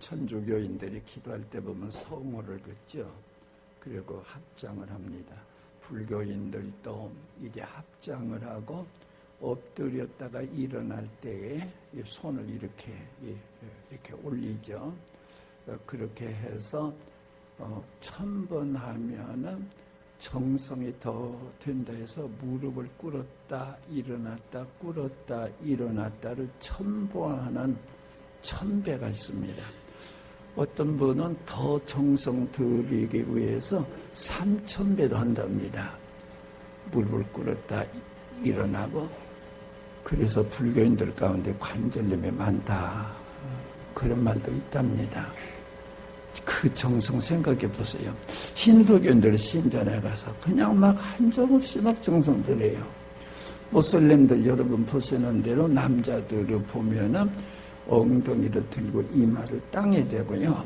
천주교인들이 기도할 때 보면 성호를 긋죠. 그리고 합장을 합니다. 불교인들이 또 이제 합장을 하고 엎드렸다가 일어날 때에 이 손을 이렇게 올리죠. 그렇게 해서 1000번 하면은 정성이 더 된다 해서 무릎을 꿇었다 일어났다 꿇었다 일어났다를 1000번 하는 천배가 있습니다. 어떤 분은 더 정성 들이기 위해서 3000배도 한답니다. 무릎을 꿇었다 일어나고. 그래서 불교인들 가운데 관절염이 많다 그런 말도 있답니다. 그 정성 생각해 보세요. 힌두교인들 신전에 가서 그냥 막 한정없이 막 정성 들여요. 모슬렘들 여러분 보시는 대로 남자들을 보면은 엉덩이를 들고 이마를 땅에 대고요.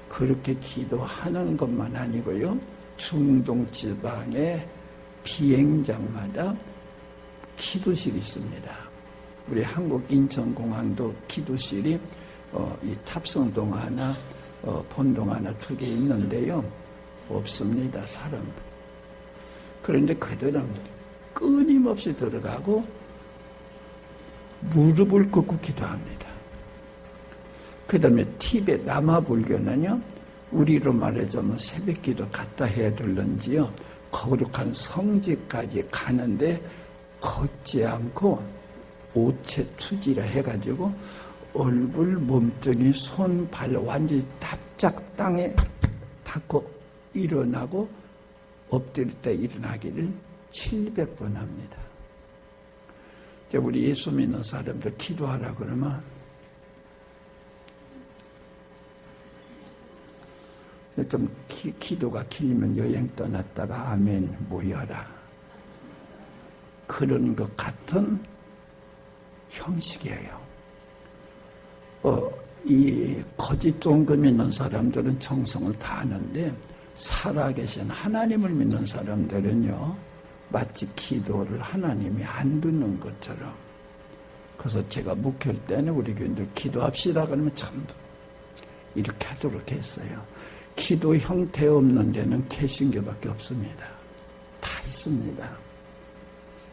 그렇게 기도하는 것만 아니고요. 중동 지방의 비행장마다 기도실이 있습니다. 우리 한국 인천공항도 기도실이 이 탑승동 하나 본동 하나 2개 있는데요. 없습니다. 사람. 그런데 그들은 끊임없이 들어가고 무릎을 꿇고 기도합니다. 그 다음에 티베트 남아불교는요. 우리로 말하자면 새벽기도 갖다 해야 될런지요. 거룩한 성지까지 가는데 걷지 않고 오체 투지라 해가지고 얼굴, 몸뚱이, 손, 발 완전히 탑작 땅에 닿고 일어나고 엎드릴 때 일어나기를 700번 합니다. 우리 예수 믿는 사람들 기도하라 그러면 좀 기도가 길면 여행 떠났다가 아멘 모여라. 그런 것 같은 형식이에요. 이 거짓 종교 믿는 사람들은 정성을 다하는데 살아계신 하나님을 믿는 사람들은요 마치 기도를 하나님이 안 듣는 것처럼. 그래서 제가 목회할 때는 우리 교인들 기도합시다 그러면 전부 이렇게 하도록 했어요. 기도 형태 없는 데는 개신교밖에 없습니다. 다 있습니다.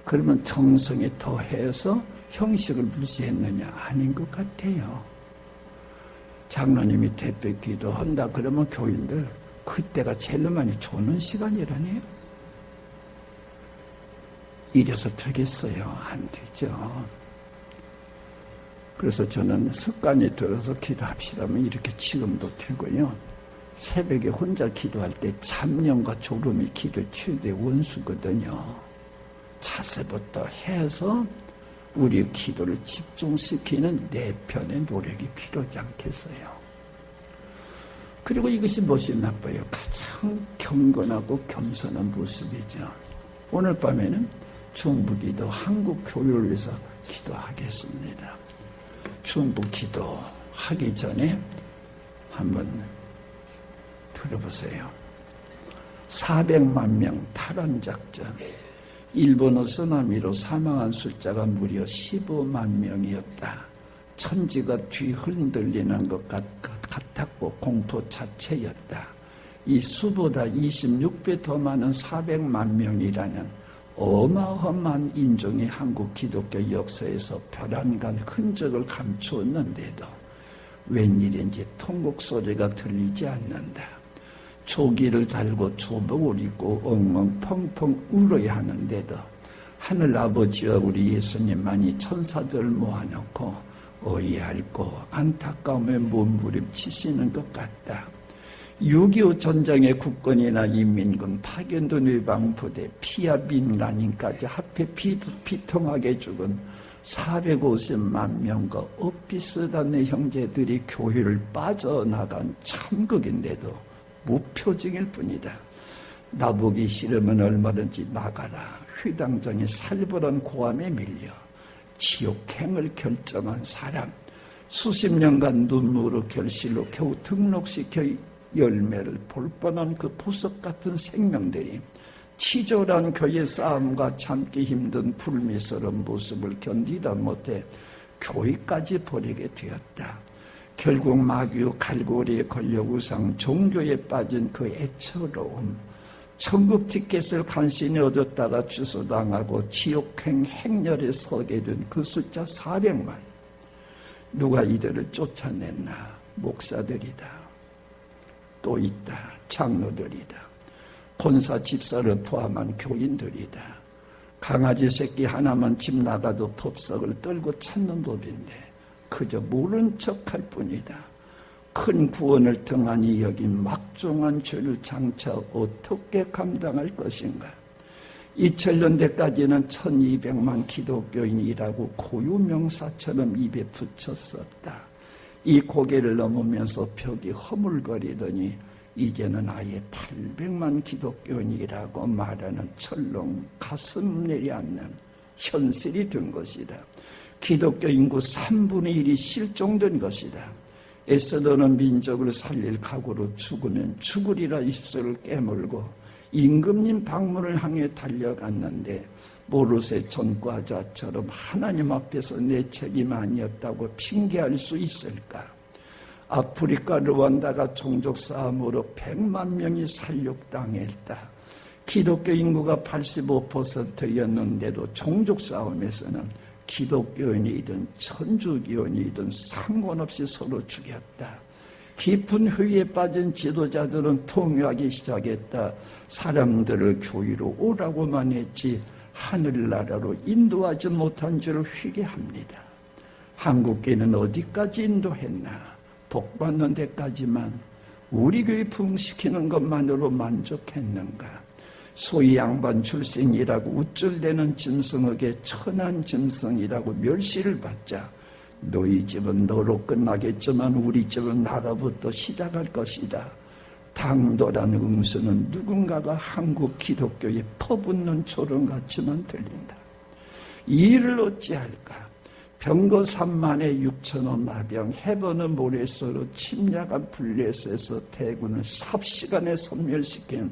그러면 정성이 더해서 형식을 무시했느냐? 아닌 것 같아요. 장로님이 대표 기도한다 그러면 교인들 그때가 제일 많이 조는 시간이라네요. 이래서 되겠어요? 안 되죠. 그래서 저는 습관이 들어서 기도합시다면 이렇게 지금도 들고요. 새벽에 혼자 기도할 때 잡념과 졸음이 기도 최대 원수거든요. 자세부터 해서 우리 기도를 집중시키는 내 편의 노력이 필요하지 않겠어요. 그리고 이것이 무엇이 나빠요? 가장 경건하고 겸손한 모습이죠. 오늘 밤에는 중부기도 한국 교회를 위해서 기도하겠습니다. 중부기도 하기 전에 한번 들어보세요. 400만 명 탈환 작전. 일본어 쓰나미로 사망한 숫자가 무려 15만 명이었다. 천지가 뒤흔들리는 것 같았고 공포 자체였다. 이 수보다 26배 더 많은 400만 명이라는 어마어마한 인종이 한국 기독교 역사에서 벼랑간 흔적을 감추었는데도 웬일인지 통곡 소리가 들리지 않는다. 조기를 달고 조복을 입고 엉엉 펑펑 울어야 하는데도 하늘 아버지와 우리 예수님만이 천사들을 모아놓고 어이없고 안타까움에 몸부림치시는 것 같다. 6.25 전쟁의 국군이나 인민군, 파견도 외방부대, 피와 민간인까지 합해 비통하게 죽은 450만 명과 엇비슷한 내 형제들이 교회를 빠져나간 참극인데도 무표징일 뿐이다. 나보기 싫으면 얼마든지 나가라. 휘당장이 살벌한 고함에 밀려 지옥행을 결정한 사람, 수십 년간 눈물로 결실로 겨우 등록시켜 열매를 볼 뻔한 그 보석 같은 생명들이 치졸한 교회 싸움과 참기 힘든 불미스러운 모습을 견디다 못해 교회까지 버리게 되었다. 결국 마귀의 갈고리에 걸려 우상 종교에 빠진 그 애처로움, 천국 티켓을 간신히 얻었다가 취소당하고 지옥행 행렬에 서게 된 그 숫자 400만. 누가 이들을 쫓아냈나? 목사들이다. 또 있다. 장로들이다. 권사 집사를 포함한 교인들이다. 강아지 새끼 하나만 집 나가도 법석을 떨고 찾는 법인데 그저 모른 척할 뿐이다. 큰 구원을 등한히 여긴 막중한 죄를 장차 어떻게 감당할 것인가? 2000년대까지는 1200만 기독교인이 일하고 고유명사처럼 입에 붙였었다. 이 고개를 넘으면서 벽이 허물거리더니 이제는 아예 800만 기독교인이라고 말하는 철렁 가슴 내려앉는 현실이 된 것이다. 기독교 인구 3분의 1이 실종된 것이다. 애써도는 민족을 살릴 각오로 죽으면 죽으리라 입술을 깨물고 임금님 방문을 향해 달려갔는데 모르세 전과자처럼 하나님 앞에서 내 책임 아니었다고 핑계할 수 있을까? 아프리카 르완다가 종족 싸움으로 100만 명이 살육당했다. 기독교 인구가 85%였는데도 종족 싸움에서는 기독교인이든 천주교인이든 상관없이 서로 죽였다. 깊은 회의에 빠진 지도자들은 통역하기 시작했다. 사람들을 교회로 오라고만 했지 하늘나라로 인도하지 못한 줄을 회개합니다. 한국교회는 어디까지 인도했나? 복받는 데까지만 우리 교회 부흥시키는 것만으로 만족했는가? 소위 양반 출생이라고 우쭐대는 짐승에게 천한 짐승이라고 멸시를 받자 너희 집은 너로 끝나겠지만 우리 집은 나로부터 시작할 것이다. 당돌한 응수는 누군가가 한국 기독교에 퍼붓는 조롱같이만 들린다. 이 일을 어찌할까? 병거 3만에 6천원 마병, 해버는 모래소로 침략한 블레셋에서 대군을 삽시간에 섬멸시킨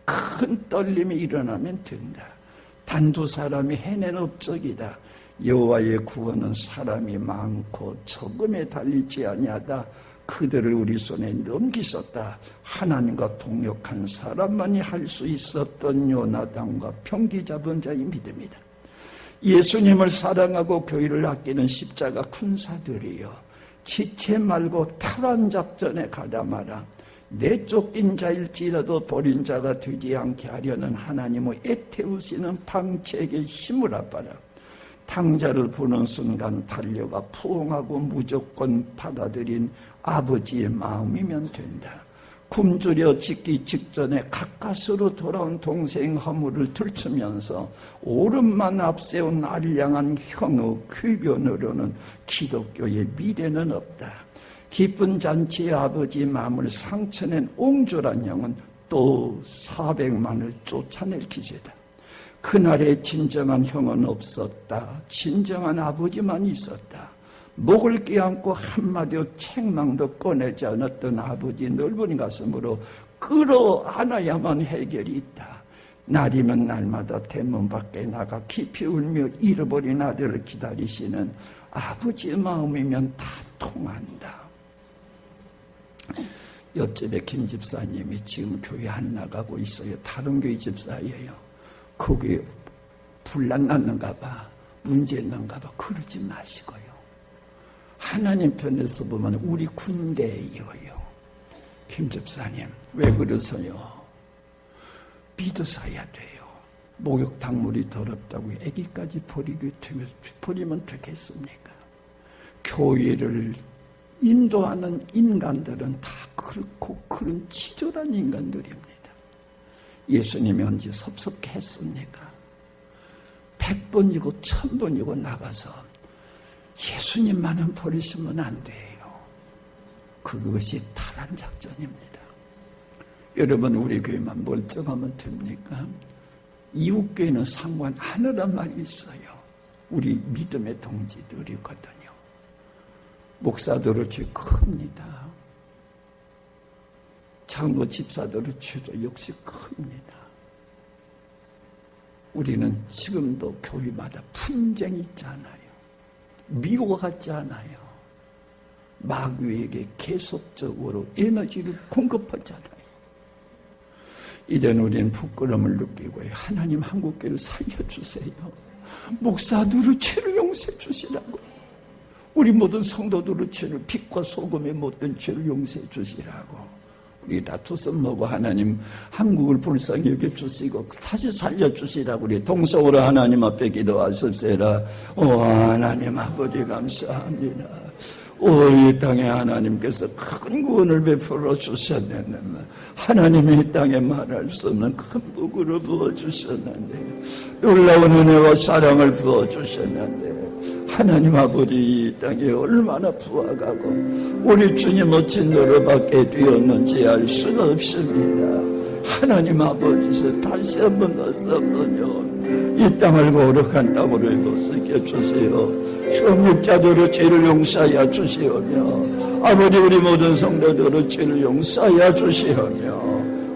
큰 떨림이 일어나면 된다. 단두 사람이 해낸 업적이다. 여호와의 구원은 사람이 많고 적음에 달리지 아니하다. 그들을 우리 손에 넘기셨다. 하나님과 동역한 사람만이 할 수 있었던 요나단과 병기 잡은 자의 믿음이다. 예수님을 사랑하고 교회를 아끼는 십자가 군사들이여, 지체 말고 탈환 작전에 가다 마라. 내쫓긴 자일지라도 버린 자가 되지 않게 하려는 하나님의 애태우시는 방책에 힘을 app아라. 탕자를 보는 순간 달려가 포옹하고 무조건 받아들인 아버지의 마음이면 된다. 굶주려 죽기 직전에 가까스로 돌아온 동생 허물을 들추면서 오름만 앞세운 알량한 형의 궤변으로는 기독교의 미래는 없다. 기쁜 잔치의 아버지 마음을 상처낸 옹졸한 영은 또 400만을 쫓아낼 기세다. 그날의 진정한 형은 없었다. 진정한 아버지만 있었다. 목을 끼얹고 한마디로 책망도 꺼내지 않았던 아버지 넓은 가슴으로 끌어안아야만 해결이 있다. 날이면 날마다 대문 밖에 나가 깊이 울며 잃어버린 아들을 기다리시는 아버지의 마음이면 다 통한다. 옆집에 김 집사님이 지금 교회 안 나가고 있어요. 다른 교회 집사예요. 거기 분란 났는가 봐. 문제 있는가 봐. 그러지 마시고요. 하나님 편에서 보면 우리 군대예요. 김 집사님 왜 그러세요? 믿어서야 돼요. 목욕탕물이 더럽다고 애기까지 버리면 되겠습니까? 교회를 인도하는 인간들은 다 그렇고 그런 치졸한 인간들입니다. 예수님이 언제 섭섭했습니까? 100번이고 1000번이고 나가서 예수님만은 버리시면 안 돼요. 그것이 탈환 작전입니다. 여러분, 우리 교회만 멀쩡하면 됩니까? 이웃교회는 상관 안 하란 말이 있어요. 우리 믿음의 동지들이거든요. 목사들의 죄 큽니다. 장로 집사들의 죄도 역시 큽니다. 우리는 지금도 교회마다 분쟁이 있잖아요. 미워 같지 않아요. 마귀에게 계속적으로 에너지를 공급하잖아요. 이제는 우리는 부끄러움을 느끼고 하나님 한국교회를 살려주세요. 목사들의 죄를 용서해 주시라고. 우리 모든 성도들의 죄를 빛과 소금의 못된 죄를 용서해 주시라고. 우리 다 두 손 모고 하나님 한국을 불쌍히 여겨주시고 다시 살려주시라고 우리 동성으로 하나님 앞에 기도하십시다. 오 하나님 아버지 감사합니다. 이 땅에 하나님께서 큰 구원을 베풀어 주셨는데 하나님이 이 땅에 말할 수 없는 큰 복으로 부어주셨는데 놀라운 은혜와 사랑을 부어주셨는데 하나님 아버지 이 땅에 얼마나 부어가고 우리 주님 어찌 너로밖에 뛰었는지 알 수가 없습니다. 하나님 아버지서 다시 한번 어서 한번요 이 땅을 거룩한 땅으로 입어서 주세요. 성육자들의 죄를 용서하여 주시오며 아버지 우리 모든 성도들의 죄를 용서하여 주시오며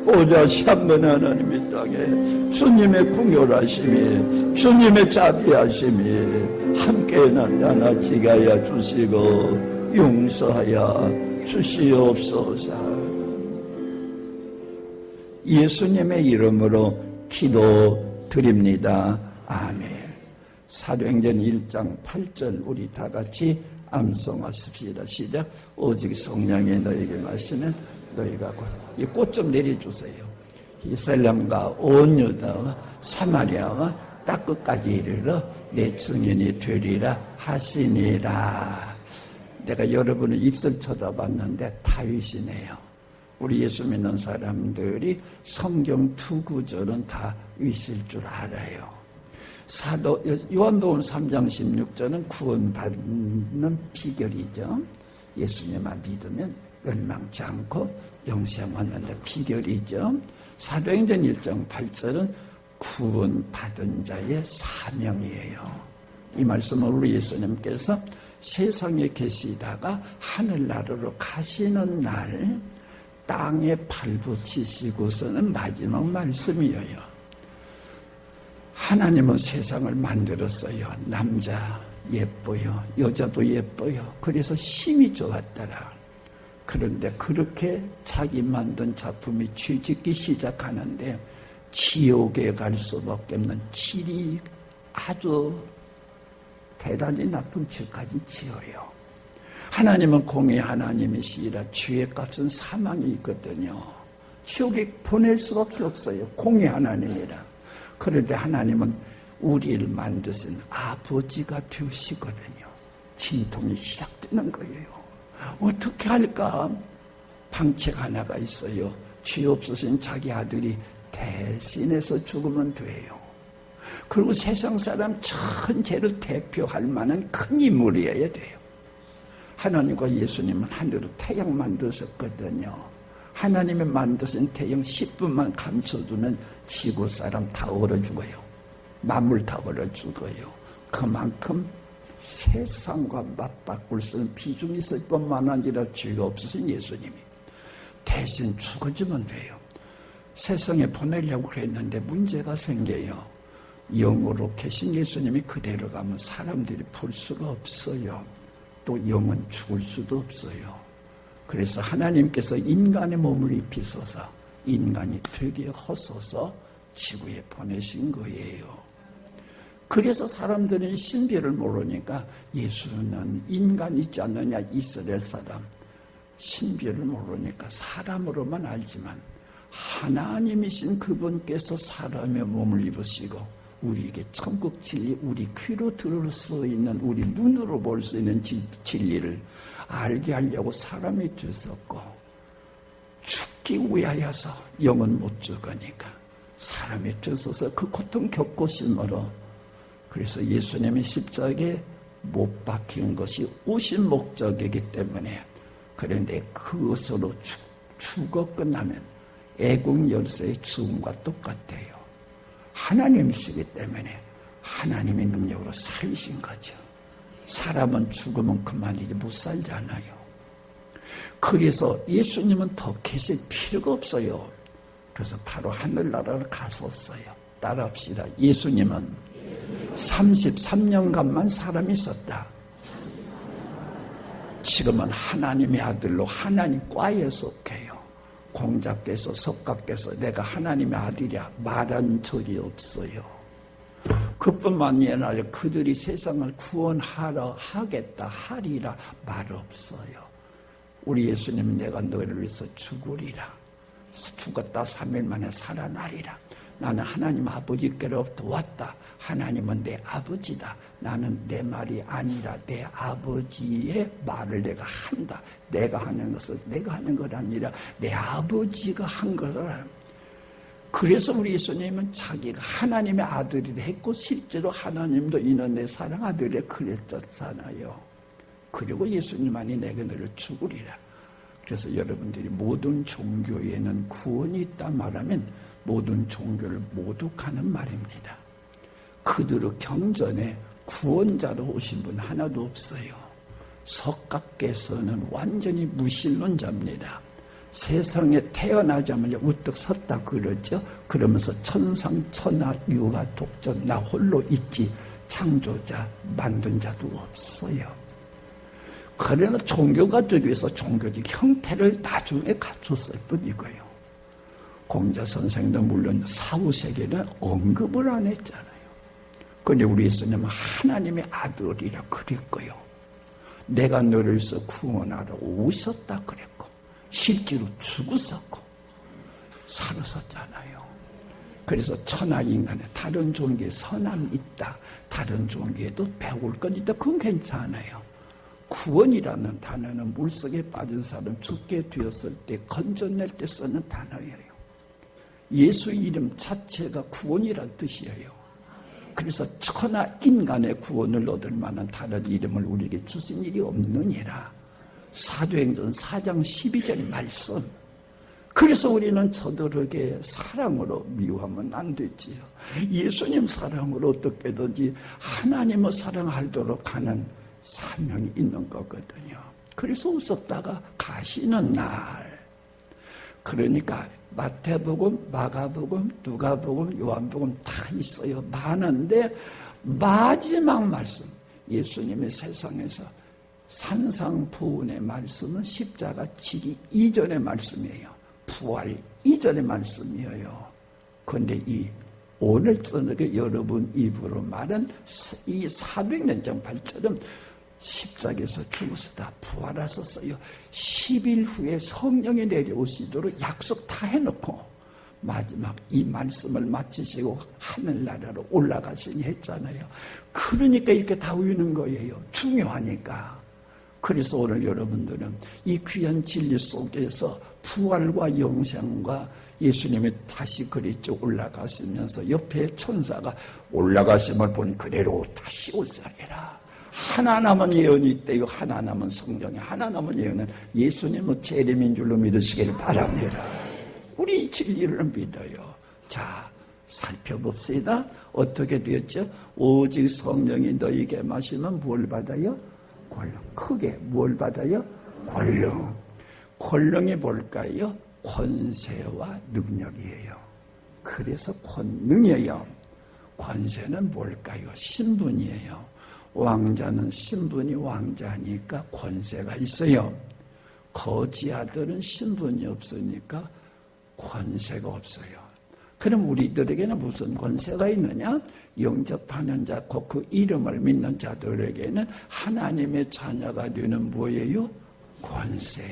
오자시 한번 하나님 이 땅에 주님의 궁휼하심이 주님의 자비하심이 함께 나타나지게 하여 주시고 용서하여 주시옵소서. 예수님의 이름으로 기도드립니다. 아멘. 사도행전 1장 8절 우리 다 같이 암송하십시다. 시작. 오직 성령이 너에게 마시면 너희가 이 꽃 좀 내려주세요. 이스라엘과 온 유다와 사마리아와 땅 끝까지 이르러 내 증인이 되리라 하시니라. 내가 여러분의 입술 쳐다봤는데 다윗이네요. 우리 예수 믿는 사람들이 성경 두 구절은 다 위실 줄 알아요. 사도 요한복음 3장 16절은 구원받는 비결이죠. 예수님만 믿으면 멸망치 않고 영생 얻는데 비결이죠. 사도행전 1장 8절은 구원받은 자의 사명이에요. 이 말씀을 우리 예수님께서 세상에 계시다가 하늘나라로 가시는 날 땅에 발붙이시고서는 마지막 말씀이에요. 하나님은 세상을 만들었어요. 남자 예뻐요. 여자도 예뻐요. 그래서 심히 좋았더라. 그런데 그렇게 자기 만든 작품이 죄짓기 시작하는데 지옥에 갈 수밖에 없는 질이 아주 대단히 나쁜 죄까지 지어요. 하나님은 공의 하나님이시라 죄의 값은 사망이 있거든요. 지옥에 보낼 수밖에 없어요. 공의 하나님이라. 그런데 하나님은 우리를 만드신 아버지가 되시거든요. 진통이 시작되는 거예요. 어떻게 할까? 방책 하나가 있어요. 죄 없으신 자기 아들이 대신해서 죽으면 돼요. 그리고 세상 사람 전체를 대표할 만한 큰 인물이어야 돼요. 하나님과 예수님은 하늘로 태양 만드셨거든요. 하나님이 만드신 태양 10분만 감춰주면 지구 사람 다 얼어 죽어요. 만물 다 얼어 죽어요. 그만큼 세상과 맞바꿀 수 있는 비중이 있을 뿐만 아니라 죄가 없으신 예수님이 대신 죽어주면 돼요. 세상에 보내려고 그랬는데 문제가 생겨요. 영으로 계신 예수님이 그대로 가면 사람들이 볼 수가 없어요. 또 영은 죽을 수도 없어요. 그래서 하나님께서 인간의 몸을 입히소서 인간이 되게 하소서 지구에 보내신 거예요. 그래서 사람들이 신비를 모르니까 예수는 인간 있지 않느냐 이스라엘 사람 신비를 모르니까 사람으로만 알지만 하나님이신 그분께서 사람의 몸을 입으시고 우리에게 천국 진리 우리 귀로 들을 수 있는 우리 눈으로 볼 수 있는 진리를 알게 하려고 사람이 되었고 죽기 위하여서 영은 못 죽으니까 사람이 되어서 그 고통 겪고 심으로 그래서 예수님이 십자가에 못 박힌 것이 오신 목적이기 때문에 그런데 그것으로 죽어 끝나면 애국 열쇠의 죽음과 똑같아요. 하나님이시기 때문에 하나님의 능력으로 살리신 거죠. 사람은 죽으면 그만이지 못 살잖아요. 그래서 예수님은 더 계실 필요가 없어요. 그래서 바로 하늘나라를 갔었어요. 따라합시다. 예수님은 33년간만 사람이 있었다. 지금은 하나님의 아들로 하나님 과에 속해요. 공자께서 석가께서 내가 하나님의 아들이야 말한 적이 없어요. 그뿐만이 아니라 그들이 세상을 구원하러 하겠다 하리라 말 없어요. 우리 예수님은 내가 너희를 위해서 죽으리라, 죽었다 3일 만에 살아나리라. 나는 하나님 아버지께로부터 왔다. 하나님은 내 아버지다. 나는 내 말이 아니라 내 아버지의 말을 내가 한다. 내가 하는 것은 내가 하는 것 아니라 내 아버지가 한 거라. 그래서 우리 예수님은 자기가 하나님의 아들이라 했고 실제로 하나님도 이는 내 사랑 아들이라 그랬잖아요. 그리고 예수님만이 내게 너를 죽으리라. 그래서 여러분들이 모든 종교에는 구원이 있다 말하면 모든 종교를 모독하는 말입니다. 그들의 경전에 구원자로 오신 분 하나도 없어요. 석가께서는 완전히 무신론자입니다. 세상에 태어나자마자 우뚝 섰다 그러죠. 그러면서 천상천하 유가 독전 나 홀로 있지 창조자 만든 자도 없어요. 그러나 종교가 되기 위해서 종교적 형태를 나중에 갖췄을 뿐이고요. 공자 선생도 물론 사후세계는 언급을 안 했잖아요. 그런데 우리 예수님은 하나님의 아들이라 그랬고요. 내가 너를 위해서 구원하러 오셨다 그랬고 실제로 죽으셨고 살으셨잖아요. 그래서 천하인간에 다른 종교에 선함이 있다. 다른 종교에도 배울 건 있다. 그건 괜찮아요. 구원이라는 단어는 물속에 빠진 사람 죽게 되었을 때 건져낼 때 쓰는 단어예요. 예수 이름 자체가 구원이란 뜻이에요. 그래서 천하 인간의 구원을 얻을 만한 다른 이름을 우리에게 주신 일이 없느니라. 사도행전 4장 12절 말씀. 그래서 우리는 저들에게 사랑으로 미워하면 안 되지요. 예수님 사랑으로 어떻게든지 하나님을 사랑하도록 하는 사명이 있는 거거든요. 그래서 웃었다가 가시는 날, 그러니까 마태복음, 마가복음, 누가복음, 요한복음 다 있어요. 많은데 마지막 말씀, 예수님의 세상에서 산상부훈의 말씀은 십자가 지기 이전의 말씀이에요. 부활 이전의 말씀이에요. 그런데 이 오늘 저녁에 여러분 입으로 말한 이 400년 전 발처럼 십자가에서 죽으시다 부활하셨어요. 10일 후에 성령이 내려오시도록 약속 다 해놓고 마지막 이 말씀을 마치시고 하늘나라로 올라가시니 했잖아요. 그러니까 이렇게 다 우는 거예요. 중요하니까. 그래서 오늘 여러분들은 이 귀한 진리 속에서 부활과 영생과 예수님이 다시 그리쪽 올라가시면서 옆에 천사가 올라가심을 본 그대로 다시 오시리라. 하나 남은 예언이 있대요. 하나 남은 성경에 하나 남은 예언은 예수님은 재림인 줄로 믿으시기를 바랍니다. 우리 이 진리를 믿어요. 자, 살펴봅시다. 어떻게 되었죠? 오직 성령이 너희에게 마시면 뭘 받아요? 권능. 크게 뭘 받아요? 권능. 권능이 뭘까요? 권세와 능력이에요. 그래서 권능이에요. 권세는 뭘까요? 신분이에요. 왕자는 신분이 왕자니까 권세가 있어요. 거지 아들은 신분이 없으니까 권세가 없어요. 그럼 우리들에게는 무슨 권세가 있느냐? 영접하는 자, 곧 그 이름을 믿는 자들에게는 하나님의 자녀가 되는 뭐예요? 권세.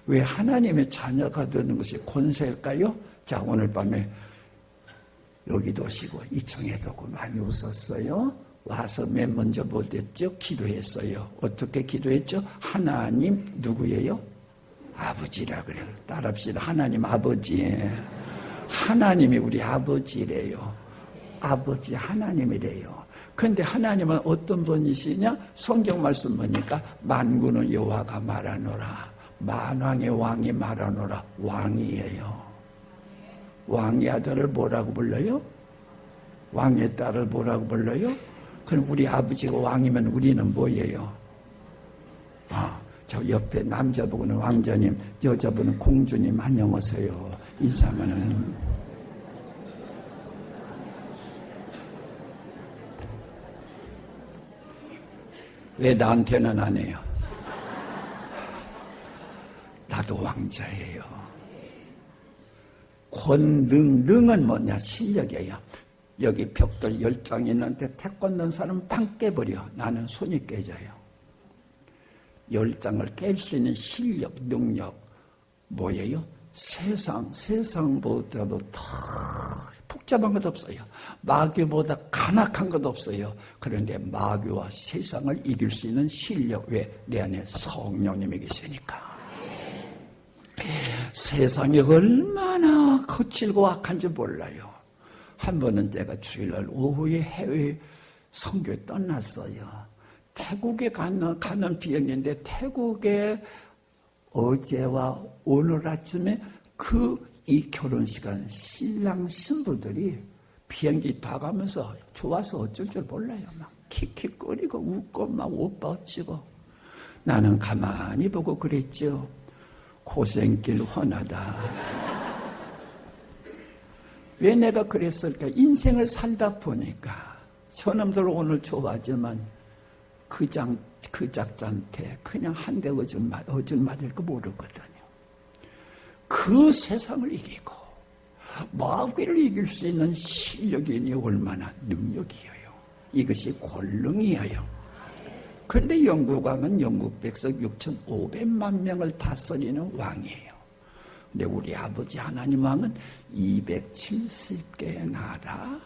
왜 하나님의 자녀가 되는 것이 권세일까요? 자, 오늘 밤에 여기도 오시고 2층에도 오고 많이 웃었어요. 와서 맨 먼저 뭐 됐죠? 기도했어요. 어떻게 기도했죠? 하나님 누구예요? 아버지라 그래요. 따라합시다. 하나님 아버지. 하나님이 우리 아버지래요. 아버지 하나님이래요. 그런데 하나님은 어떤 분이시냐? 성경 말씀 보니까 만군의 여호와가 말하노라. 만왕의 왕이 말하노라. 왕이에요. 왕의 아들을 뭐라고 불러요? 왕의 딸을 뭐라고 불러요? 그럼 우리 아버지가 왕이면 우리는 뭐예요? 저 옆에 남자분은 왕자님, 여자분은 공주님 안녕하세요. 인사하면은 왜 나한테는 안 해요? 나도 왕자예요. 권능, 능은 뭐냐? 실력이에요. 여기 벽돌 10장 있는데 태권 넣은 사람은 팡 깨버려. 나는 손이 깨져요. 10장을 깰 수 있는 실력, 능력 뭐예요? 세상보다도 더 복잡한 것 없어요. 마귀보다 간악한 것 없어요. 그런데 마귀와 세상을 이길 수 있는 실력, 왜? 내 안에 성령님이 계시니까. 세상이 얼마나 거칠고 악한지 몰라요. 한 번은 제가 주일날 오후에 해외 선교에 떠났어요. 태국에 가는 비행기인데 태국에 어제와 오늘 아침에 이 결혼 시간 신랑 신부들이 비행기 다 가면서 좋아서 어쩔 줄 몰라요. 막 킥킥거리고 웃고 막 오빠 어찌고. 나는 가만히 보고 그랬죠. 고생길 훤하다. 왜 내가 그랬을까? 인생을 살다 보니까 저놈들 오늘 좋아하지만 그 작자한테 그냥 한 대 어질 맞을 거 모르거든요. 그 세상을 이기고 마귀를 이길 수 있는 실력이 얼마나 능력이에요. 이것이 권능이에요. 그런데 영국 왕은 영국 백성 6,500만 명을 다스리는 왕이에요. 근데 우리 아버지 하나님 왕은 270개의 나라,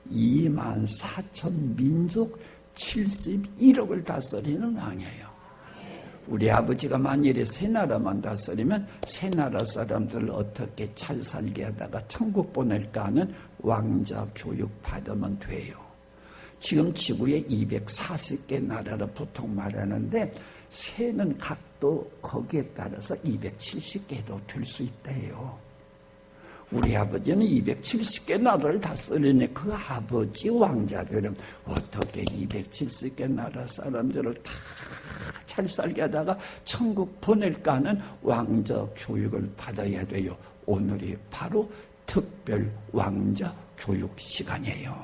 24,000 민족, 71억을 다스리는 왕이에요. 우리 아버지가 만일에 세 나라만 다스리면 세 나라 사람들을 어떻게 잘 살게 하다가 천국 보낼까 하는 왕자 교육 받으면 돼요. 지금 지구에 240개 나라를 보통 말하는데 세는 각도 거기에 따라서 270개도 될 수 있대요. 우리 아버지는 270개 나라를 다스리는 그 아버지 왕자들은 어떻게 270개 나라 사람들을 다 잘 살게 하다가 천국 보낼까 하는 왕자 교육을 받아야 돼요. 오늘이 바로 특별 왕자 교육 시간이에요.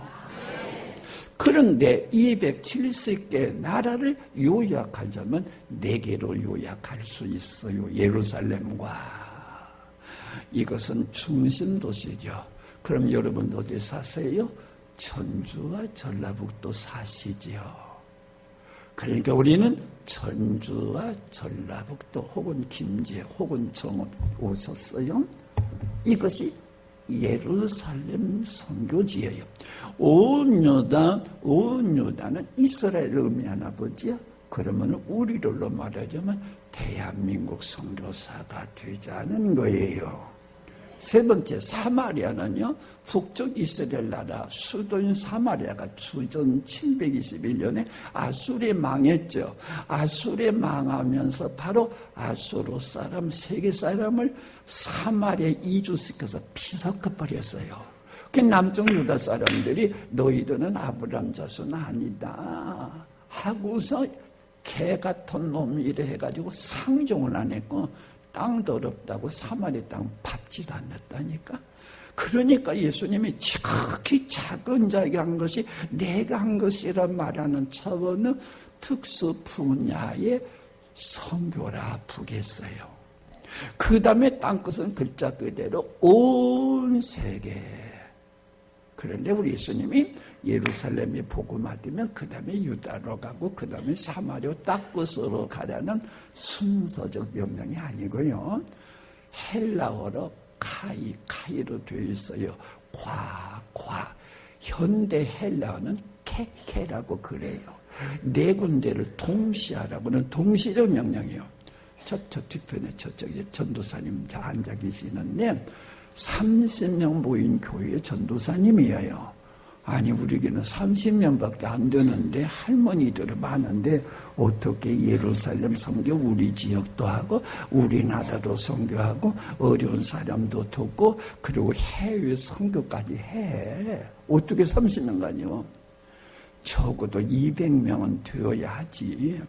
그런데 270개 나라를 요약하자면 4개로 요약할 수 있어요. 예루살렘과 이것은 중심도시죠. 그럼 여러분 어디 사세요? 전주와 전라북도 사시지요. 그러니까 우리는 전주와 전라북도 혹은 김제 혹은 정읍 오셨어요. 이것이 예루살렘 선교지예요. 온 유다는 이스라엘을 의미하나 보지요. 그러면 우리들로 말하자면 대한민국 선교사가 되자는 거예요. 세 번째, 사마리아는요, 북쪽 이스라엘 나라 수도인 사마리아가 주전 721년에 아수르에 망했죠. 아수르에 망하면서 바로 아수르 사람, 세계 사람을 사마리아에 이주시켜서 피섞어버렸어요. 그 남쪽 유다 사람들이 너희들은 아브라함 자손 아니다 하고서 개 같은 놈이 이래 해가지고 상종을 안 했고 땅 더럽다고 사마리 땅 밟질 않았다니까. 그러니까 예수님이 지극히 작은 자에게 한 것이 내가 한 것이라 말하는 차원의 특수 분야의 선교라 부겠어요. 그 다음에 땅끝은 글자 그대로 온 세계. 그런데 우리 예수님이 예루살렘에 복음화되면 그 다음에 유다로 가고 그 다음에 사마리아 땅끝으로 가라는 순서적 명령이 아니고요. 헬라어로 카이로 되어 있어요. 과. 현대 헬라어는 케케라고 그래요. 네 군데를 동시하라고는 동시적 명령이에요. 저쪽 뒤편에 저쪽에 전도사님 다 앉아 계시는데 30명 모인 교회의 전도사님이에요. 아니 우리에게는 30명밖에 안 되는데 할머니들이 많은데 어떻게 예루살렘 선교 우리 지역도 하고 우리나라도 선교하고 어려운 사람도 돕고 그리고 해외 선교까지 해. 어떻게 30명간요? 적어도 200명은 되어야 하지.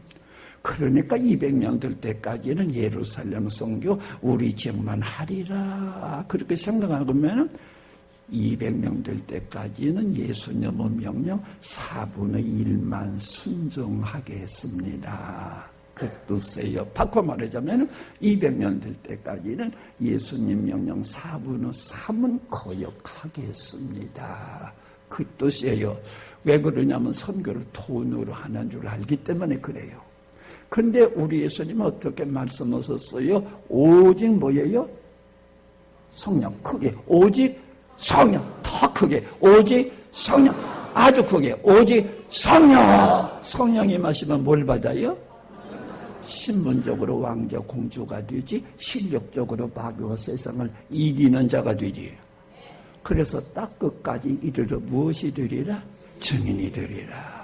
그러니까 200명 될 때까지는 예루살렘 선교 우리 지역만 하리라 그렇게 생각하면 200명 될 때까지는 예수님의 명령 4분의 1만 순종하겠습니다. 그 뜻이에요. 바꿔 말하자면 200년 될 때까지는 예수님 명령 4분의 3은 거역하겠습니다. 그 뜻이에요. 왜 그러냐면 선교를 돈으로 하는 줄 알기 때문에 그래요. 그런데 우리 예수님은 어떻게 말씀하셨어요? 오직 뭐예요? 성령 크게, 오직 성령 더 크게, 오직 성령 아주 크게, 오직 성령. 성령이 마시면 뭘 받아요? 신분적으로 왕자 공주가 되지, 실력적으로 마귀와 세상을 이기는 자가 되지. 그래서 딱 끝까지 이르러 무엇이 되리라? 증인이 되리라.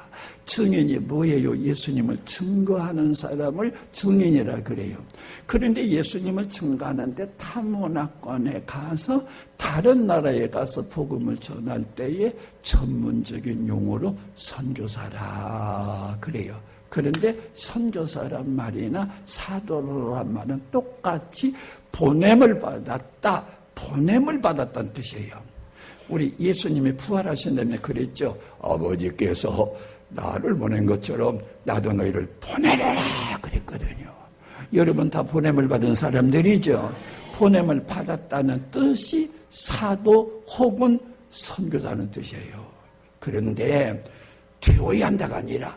증인이 뭐예요? 예수님을 증거하는 사람을 증인이라 그래요. 그런데 예수님을 증거하는데 타문화권에 가서 다른 나라에 가서 복음을 전할 때에 전문적인 용어로 선교사라 그래요. 그런데 선교사란 말이나 사도란 말은 똑같이 보냄을 받았다, 보냄을 받았다는 뜻이에요. 우리 예수님이 부활하신 다음에 그랬죠. 아버지께서 나를 보낸 것처럼 나도 너희를 보내라 그랬거든요. 여러분 다 보냄을 받은 사람들이죠. 보냄을 받았다는 뜻이 사도 혹은 선교사는 뜻이에요. 그런데 되어야 한다가 아니라,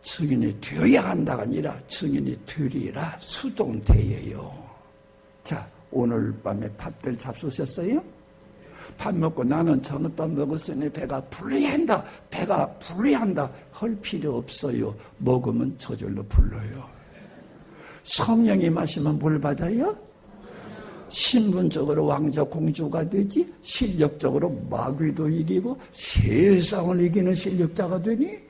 증인이 되어야 한다가 아니라 증인이 되리라 수동태예요. 자, 오늘 밤에 밥들 잡수셨어요? 밥 먹고 나는 저녁밥 먹었으니 배가 불러한다, 배가 불러한다 할 필요 없어요. 먹으면 저절로 불러요. 성령이 마시면 뭘 받아요? 신분적으로 왕자 공주가 되지, 실력적으로 마귀도 이기고 세상을 이기는 실력자가 되니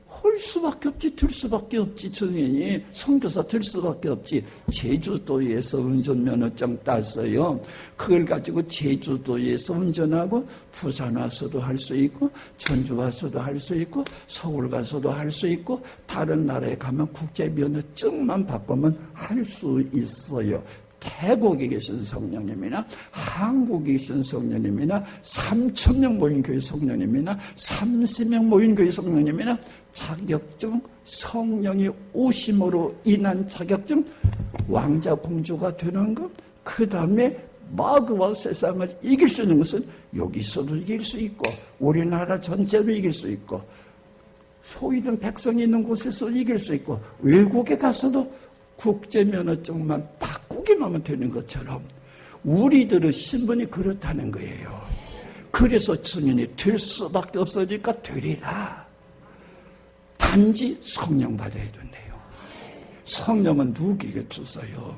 할 수밖에 없지, 될 수밖에 없지. 증인이 선교사 될 수밖에 없지. 제주도에서 운전면허증 땄어요. 그걸 가지고 제주도에서 운전하고 부산 와서도 할 수 있고, 전주 와서도 할 수 있고, 서울 가서도 할 수 있고, 다른 나라에 가면 국제면허증만 바꾸면 할 수 있어요. 태국에 계신 성령님이나 한국에 계신 성령님이나 3,000명 모인 교회 성령님이나 30명 모인 교회 성령님이나 자격증, 성령이 오심으로 인한 자격증, 왕자 공주가 되는 것, 그 다음에 마귀와 세상을 이길 수 있는 것은 여기서도 이길 수 있고, 우리나라 전체로 이길 수 있고, 소위든 백성이 있는 곳에서 이길 수 있고, 외국에 가서도 국제면허증만 바꾸기만 하면 되는 것처럼 우리들의 신분이 그렇다는 거예요. 그래서 증인이 될 수밖에 없으니까 되리라. 단지 성령 받아야 된대요. 성령은 누구에게 주세요?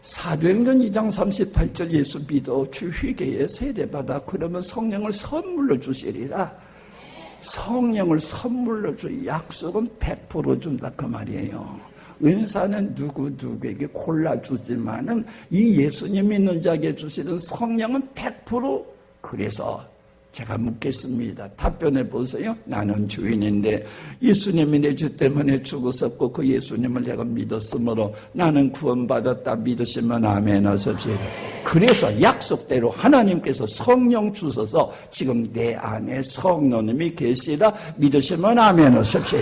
사도행전 2장 38절 예수 믿어 주 회개에 세례받아 그러면 성령을 선물로 주시리라. 성령을 선물로 줄 약속은 100% 준다 그 말이에요. 은사는 누구에게 골라주지만은 이 예수님 믿는 자에게 주시는 성령은 100%. 그래서 제가 묻겠습니다. 답변해 보세요. 나는 주인인데 예수님이 내 주 때문에 죽으셨고 그 예수님을 내가 믿었으므로 나는 구원받았다 믿으시면 아멘 하십시오. 그래서 약속대로 하나님께서 성령 주셔서 지금 내 안에 성령님이 계시라 믿으시면 아멘 하십시오.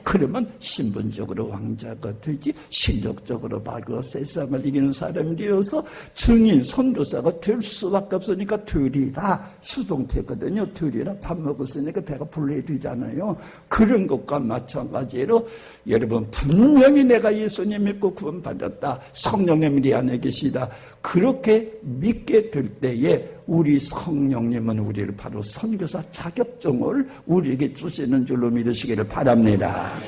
그러면 신분적으로 왕자가 되지, 실력적으로 마귀와 세상을 이기는 사람이 되어서 증인, 선교사가 될 수밖에 없으니까 되리라. 수동태거든요. 되리라. 밥 먹었으니까 배가 불러야 되잖아요. 그런 것과 마찬가지로 여러분 분명히 내가 예수님 믿고 구원받았다, 성령님이 내 안에 계시다, 그렇게 믿게 될 때에 우리 성령님은 우리를 바로 선교사 자격증을 우리에게 주시는 줄로 믿으시기를 바랍니다.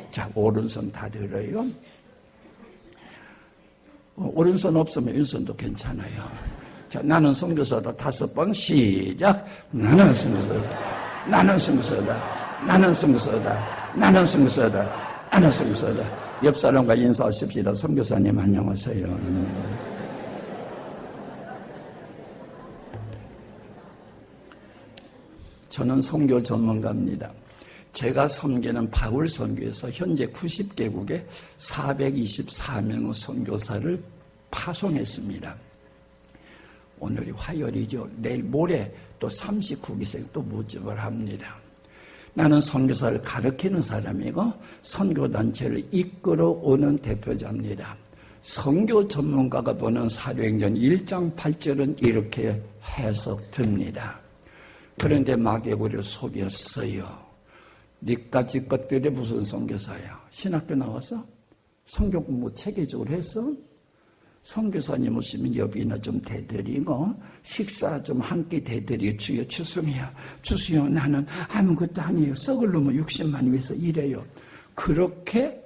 자, 오른손 다 들어요. 오른손 없으면 왼손도 괜찮아요. 자, 나는 선교사다 5번 시작. 나는 선교사다. 나는 선교사다. 나는 선교사다. 나는 선교사다. 나는 선교사다. 옆 사람과 인사하십시다. 선교사님 안녕하세요. 저는 선교 전문가입니다. 제가 섬기는 바울 선교에서 현재 90개국에 424명의 선교사를 파송했습니다. 오늘이 화요일이죠. 내일 모레 또 39기생 또 모집을 합니다. 나는 선교사를 가르치는 사람이고 선교단체를 이끌어오는 대표자입니다. 선교 전문가가 보는 사도행전 1장 8절은 이렇게 해석됩니다. 그런데 마귀가 우리를 속였어요. 니까지 것들이 무슨 선교사야? 신학교 나와서? 선교 공부 체계적으로 했어? 선교사님 오시면 여비나 좀 대드리고 식사 좀 한 끼 대드리고 주여 죄송해요. 주여 나는 아무것도 아니에요. 썩을 놈은 60만 위해서 일해요. 그렇게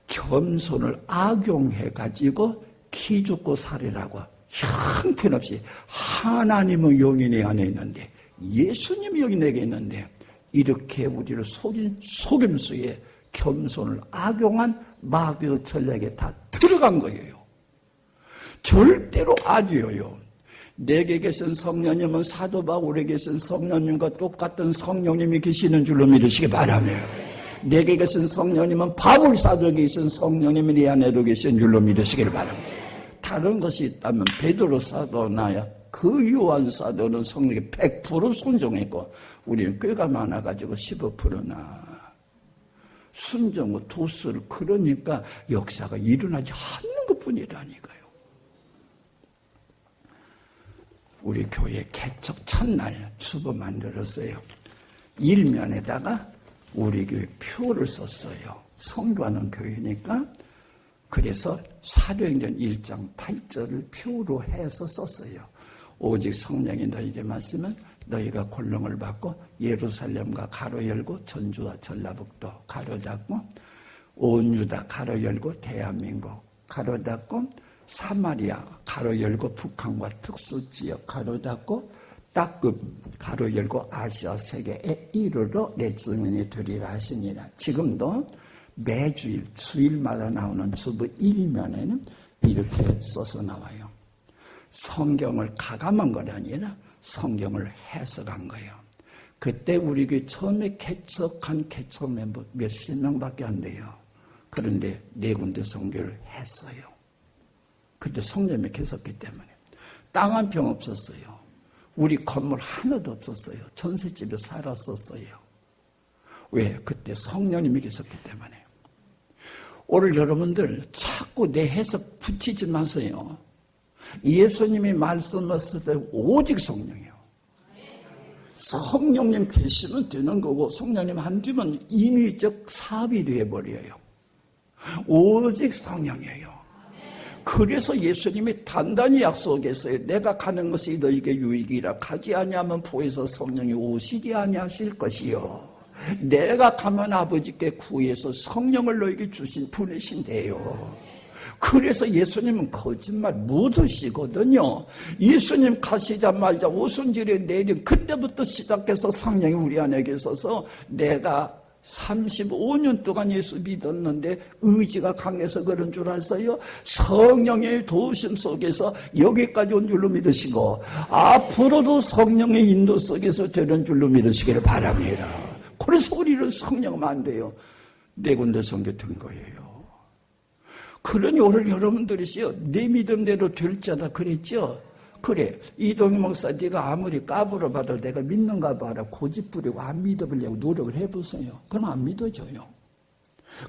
겸손을 악용해가지고 키 죽고 살이라고 형편없이 하나님은 영이 내 안에 있는데 예수님이 여기 내게 있는데 이렇게 우리를 속인 속임수에 겸손을 악용한 마귀의 전략에 다 들어간 거예요. 절대로 아니에요. 내게 계신 성령님은 사도 바울에게 계신 성령님과 똑같은 성령님이 계시는 줄로 믿으시기 바라며 내게 계신 성령님은 바울 사도에게 계신 성령님이 내 안에도 계신 줄로 믿으시기를 바랍니다. 다른 것이 있다면 베드로 사도나 그 요한 사도는 성령에 100% 순종했고 우리는 꾀가 많아가지고 15%나 순종과 도수를 그러니까 역사가 일어나지 않는 것뿐이라니까요. 우리 교회 개척 첫날 주보 만들었어요. 일면에다가 우리 교회 표를 썼어요. 선교하는 교회니까. 그래서 사도행전 1장 8절을 표로 해서 썼어요. 오직 성령이 너희에게 말씀은 너희가 권능을 받고 예루살렘과 가로 열고 전주와 전라북도 가로 닫고 온 유다 가로 열고 대한민국 가로 닫고 사마리아 가로 열고 북한과 특수지역 가로 닫고 따끔 가로 열고 아시아 세계에 이르러 내 증인이 되리라 하시니라. 지금도 매주일 주일마다 나오는 주보 1면에는 이렇게 써서 나와요. 성경을 가감한 건 아니라 성경을 해석한 거예요. 그때 우리 교회 처음에 개척한 개척 멤버 몇십 명밖에 안 돼요. 그런데 4군데 선교를 했어요. 그때 성령님이 계셨기 때문에. 땅 한 평 없었어요. 우리 건물 하나도 없었어요. 전셋집에 살았었어요. 왜? 그때 성령님이 계셨기 때문에. 오늘 여러분들 자꾸 내 해석 붙이지 마세요. 예수님이 말씀하실 때 오직 성령이에요. 성령님 계시면 되는 거고 성령님 안 되면 인위적 사업이 되어버려요. 오직 성령이에요. 그래서 예수님이 단단히 약속했어요. 내가 가는 것이 너희에게 유익이라 가지 아니하면 보혜사 성령이 오시지 아니하실 것이요. 내가 가면 아버지께 구해서 성령을 너희에게 주신 분이신데요. 그래서 예수님은 거짓말 못 하시거든요. 예수님 가시자마자 오순절에 내린 그때부터 시작해서 성령이 우리 안에 계셔서 내가 35년 동안 예수 믿었는데 의지가 강해서 그런 줄 알았어요. 성령의 도우심 속에서 여기까지 온 줄로 믿으시고 앞으로도 성령의 인도 속에서 되는 줄로 믿으시기를 바랍니다. 그래서 우리는 성령하면 안 돼요. 4군데 선교 된 거예요. 그러니 오늘 여러분들이시요 내 믿음대로 될 자다 그랬죠. 그래 이동희 목사 네가 아무리 까불어봐도 내가 믿는가 봐라 고집 부리고 안 믿어보려고 노력을 해보세요. 그럼 안 믿어져요.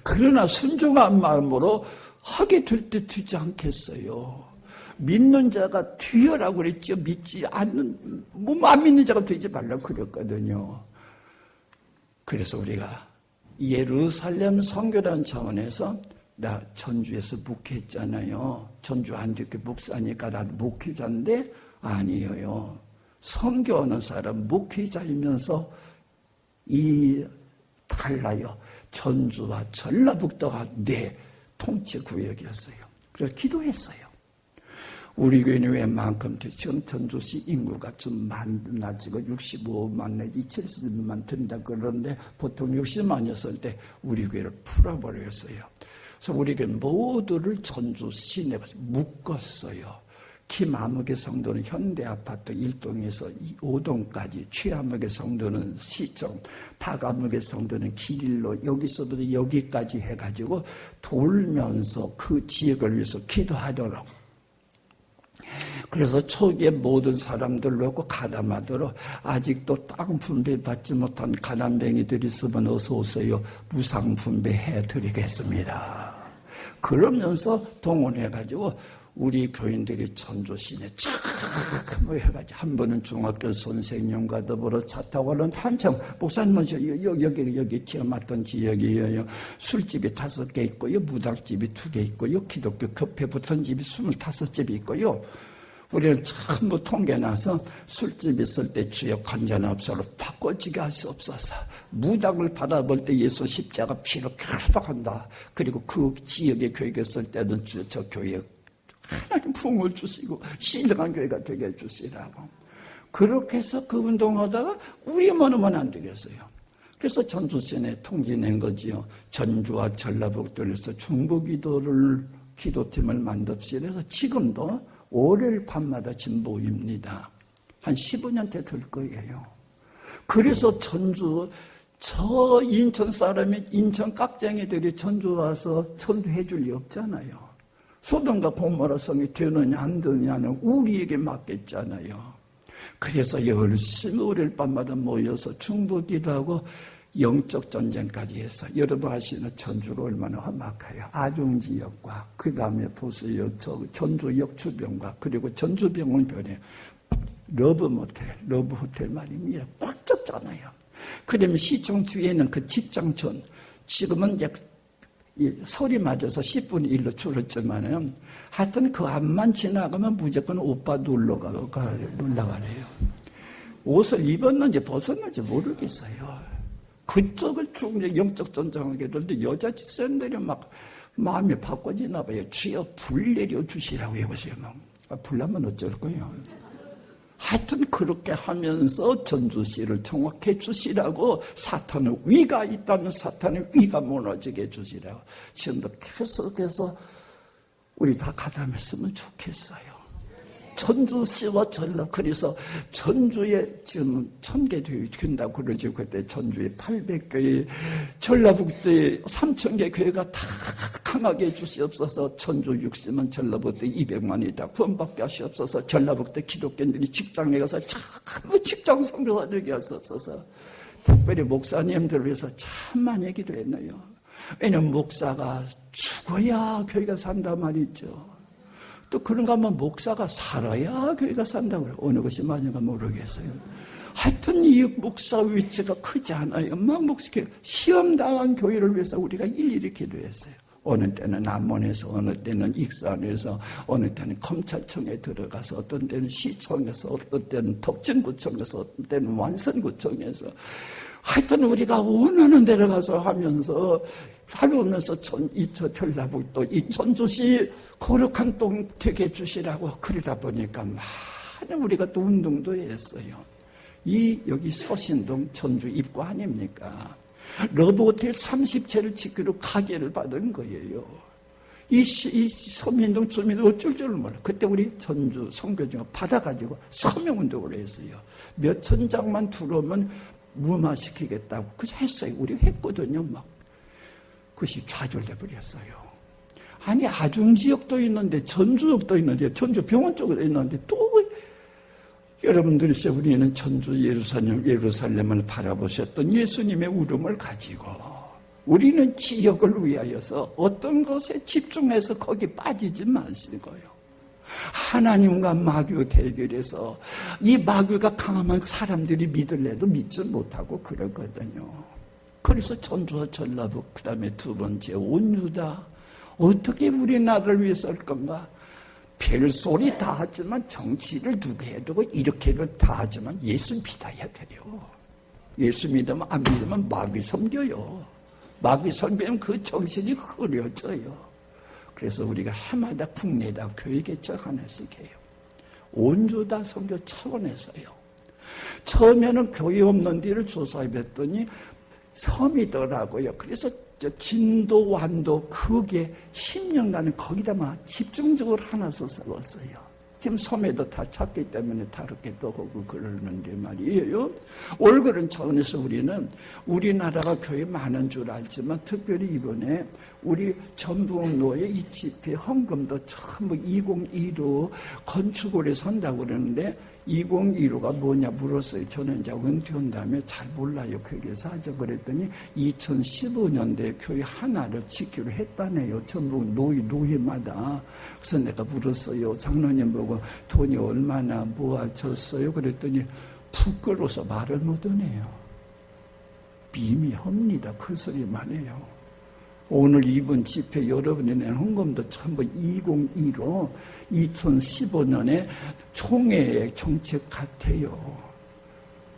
그러나 순종한 마음으로 하게 될 때 되지 않겠어요. 믿는 자가 되어라고 그랬죠. 믿지 않는 안 믿는 자가 되지 말라고 그랬거든요. 그래서 우리가 예루살렘 선교단 차원에서 나 전주에서 목회했잖아요. 전주 안디옥 목사니까 나도 목회자인데 아니에요. 선교하는 사람 목회자이면서 달라요. 전주와 전라북도가 내 통치 구역이었어요. 그래서 기도했어요. 우리 교회는 웬만큼 지금 전주시 인구가 좀 많아지고 65만 내지 70만 된다 그러는데 보통 60만이었을 때 우리 교회를 풀어버렸어요. 그래서 우리 교회 모두를 전주 시내에 묶었어요. 김암흑의 성도는 현대아파트 1동에서 5동까지, 최암흑의 성도는 시청, 박암흑의 성도는 길일로 여기서부터 여기까지 해가지고 돌면서 그 지역을 위해서 기도하도록. 그래서 초기에 모든 사람들 놓고 가담하도록 아직도 땅 분배 받지 못한 가담뱅이들이 있으면 어서 오세요. 무상 분배해 드리겠습니다. 그러면서 동원해가지고 우리 교인들이 전조신에 쫙 해가지고 한 번은 중학교 선생님과 더불어 차 타고 가는 한참 목사님은 여기 제가 맡던 지역이에요. 술집이 5개 있고요, 무당집이 2개 있고요, 기독교 협회 붙은 집이 25집이 있고요. 우리는 전부 통계나서 술집 있을 때 주여 간전합소로 바꿔지게 할 수 없어서 무당을 바라볼 때 예수 십자가 피로 결박한다. 그리고 그 지역의 교회가 있을 때는 저 교회에 하나님 부흥을 주시고 신령한 교회가 되게 해주시라고. 그렇게 해서 그 운동하다가 우리만 하면 안 되겠어요. 그래서 전주신에 통지 낸 거지요. 전주와 전라북도에서 중보기도를 기도팀을 만듭시다 해서 지금도 월요일 밤마다 진보입니다. 한 15년째 될 거예요. 그래서 전주, 저 인천 사람이, 인천 깍쟁이들이 전주 와서 전도해 줄 리 없잖아요. 소돔과 고모라 성이 되느냐 안 되느냐는 우리에게 맡겼잖아요. 그래서 열심히 월요일 밤마다 모여서 중보기도하고 영적 전쟁까지 해서 여러분 아시는 전주가 얼마나 험악해요. 아중지역과 그 다음에 보세요. 전주역 주변과 그리고 전주병원변에 러브 호텔 말입니다. 꽉 찼잖아요. 그러면 시청 뒤에는 그 집장촌 지금은 이제 설이 맞아서 10분 1로 줄었지만은 하여튼 그 앞만 지나가면 무조건 오빠 놀러 가래요. 옷을 입었는지 벗었는지 모르겠어요. 그쪽을 쭉 영적 전쟁하게 되는데 여자 지선들이 막 마음이 바꿔지나 봐요. 주여 불 내려주시라고 해보세요. 불 나면 어쩔 거예요. 하여튼 그렇게 하면서 전주시를 정확해 주시라고 사탄의 위가 있다면 사탄의 위가 무너지게 해주시라고 지금도 계속해서 우리 다 가담했으면 좋겠어요. 전주시와 전라, 그래서 전주에 지금 1000개 교회 된다고 그러지. 그때 전주에 800교회, 전라북도에 3000개 교회가 다 강하게 해주시옵소서. 전주 60만, 전라북도 200만이다. 구원받게 하시옵소서. 전라북도 기독교인들이 직장에 가서 전부 직장 선교사 되게 하시옵소서. 특별히 목사님들을 위해서 참 많이 기도했네요. 왜냐면 목사가 죽어야 교회가 산다 말이죠. 또 그런가 하면 목사가 살아야 교회가 산다고 그래요. 어느 것이 맞는가 모르겠어요. 하여튼 이 목사 위치가 크지 않아요. 막 목사 시험당한 교회를 위해서 우리가 일일이 기도했어요. 어느 때는 남원에서, 어느 때는 익산에서, 어느 때는 검찰청에 들어가서, 어떤 때는 시청에서, 어떤 때는 덕진구청에서, 어떤 때는 완선구청에서. 하여튼 우리가 원하는 데로 가서 하면서 살아오면서 전라북도 이 전주시 거룩한 땅 되게 해주시라고 그러다 보니까 많은 우리가 또 운동도 했어요. 여기 서신동 전주 입구 아닙니까? 러브호텔 30채를 짓기로 가게를 받은 거예요. 이 서민동 주민들 어쩔 줄 몰라. 그때 우리 전주 선교지가 받아가지고 서명운동을 했어요. 몇천 장만 들어오면 무마시키겠다고. 그래서 했어요. 우리 했거든요. 막. 그것이 좌절돼 버렸어요. 아니, 아중지역도 있는데, 전주역도 있는데, 전주 병원 쪽에 있는데, 또, 여러분들이 우리는 전주 예루살렘을 바라보셨던 예수님의 울음을 가지고, 우리는 지역을 위하여서 어떤 것에 집중해서 거기 빠지지 마시고요. 하나님과 마귀 대결에서 이 마귀가 강하면 사람들이 믿을래도 믿지 못하고 그러거든요. 그래서 전주와 전라북, 그 다음에 두 번째 온 유다, 어떻게 우리나라를 위해서 할 건가? 별소리 다 하지만 정치를 누구 해두고 이렇게를 다 하지만 예수 믿어야 돼요. 예수 믿으면 안 믿으면 마귀 섬겨요. 마귀 섬기면 그 정신이 흐려져요. 그래서 우리가 해마다 국내에다 교회 개척 하나씩 해요. 온주다 선교 차원에서요. 처음에는 교회 없는 데를 조사해봤더니 섬이더라고요. 그래서 진도, 완도, 그게 10년간은 거기다만 집중적으로 하나서 싸웠어요. 지금 섬에도 다 찾기 때문에 다르게 또 하고 그러는데 말이에요. 올그런 차원에서 우리는 우리나라가 교회 많은 줄 알지만 특별히 이번에 우리 전북로의 이 집회 헌금도 전부 2015 건축월에 선다고 그러는데 2015가 뭐냐 물었어요. 저는 이제 은퇴한 다음에 잘 몰라요. 교회에서 하죠. 그랬더니 2015년도에 교회 하나를 짓기로 했다네요. 전부 노예마다. 그래서 내가 물었어요. 장로님 보고 돈이 얼마나 모아졌어요? 그랬더니 부끄러워서 말을 못하네요. 미미합니다. 그 소리만 해요. 오늘 이번 집회 여러분이 낸 헌금도 전부 2015 2015년에 총회의 정책 같아요.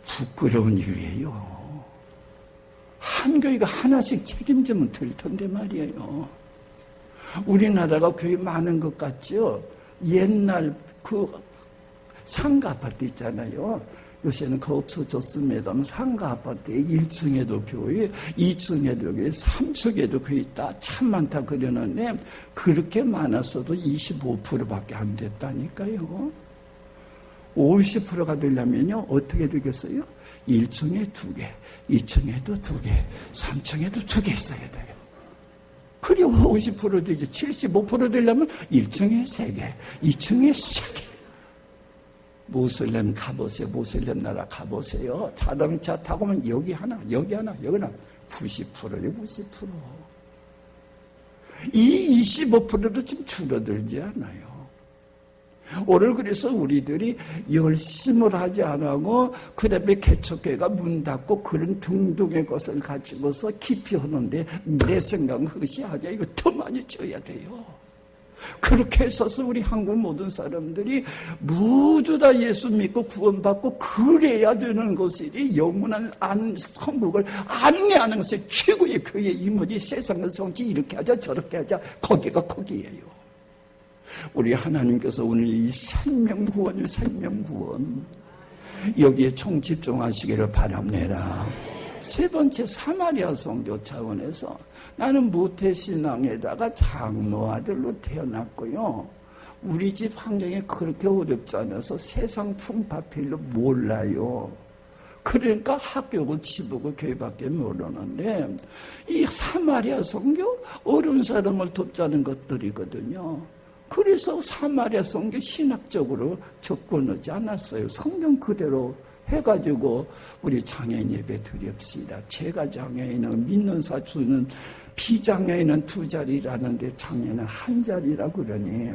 부끄러운 일이에요. 한교회가 하나씩 책임지면 될 텐데 말이에요. 우리나라가 교회 많은 것 같죠? 옛날 그 상가 아파트 있잖아요. 요새는 그거 없어졌습니다만 상가 아파트에 1층에도 교회, 2층에도 교회, 3층에도 교회 있다. 참 많다 그러는데 그렇게 많았어도 25%밖에 안 됐다니까요. 50%가 되려면요 어떻게 되겠어요? 1층에 2개, 2층에도 2개, 3층에도 2개 있어야 돼요. 그리고 50% 되지. 75% 되려면 1층에 3개, 2층에 3개. 모슬렘 가보세요. 모슬렘 나라 가보세요. 자동차 타고 오면 여기 하나, 여기 하나, 여기 하나. 90%예요, 90%. 이 25%도 지금 줄어들지 않아요. 오늘 그래서 우리들이 열심을 하지 않고 그 다음에 개척교회가 문 닫고 그런 등등의 것을 가지고서 깊이 하는데 내 생각은 그것이 아니야. 이거 더 많이 줘야 돼요. 그렇게 해서서 우리 한국 모든 사람들이 모두 다 예수 믿고 구원받고 그래야 되는 것이니 영원한 천국을 안내하는 것이 최고의 교회의 임무지. 세상의 성지 이렇게 하자 저렇게 하자 거기가 거기예요. 우리 하나님께서 오늘 이 생명구원 여기에 총집중하시기를 바랍니다. 세 번째 사마리아 선교 차원에서 나는 모태신앙에다가 장로 아들로 태어났고요. 우리 집 환경이 그렇게 어렵지 않아서 세상 풍파 별로 몰라요. 그러니까 학교고 집이고 교회밖에 모르는데 이 사마리아 선교 어려운 사람을 돕자는 것들이거든요. 그래서 사마리아 선교 신학적으로 접근하지 않았어요. 성경 그대로 해가지고 우리 장애인 예배 드립시다. 제가 장애인은 믿는 사주는 비장애인은 2자리라는데 장애인은 1자리라 그러니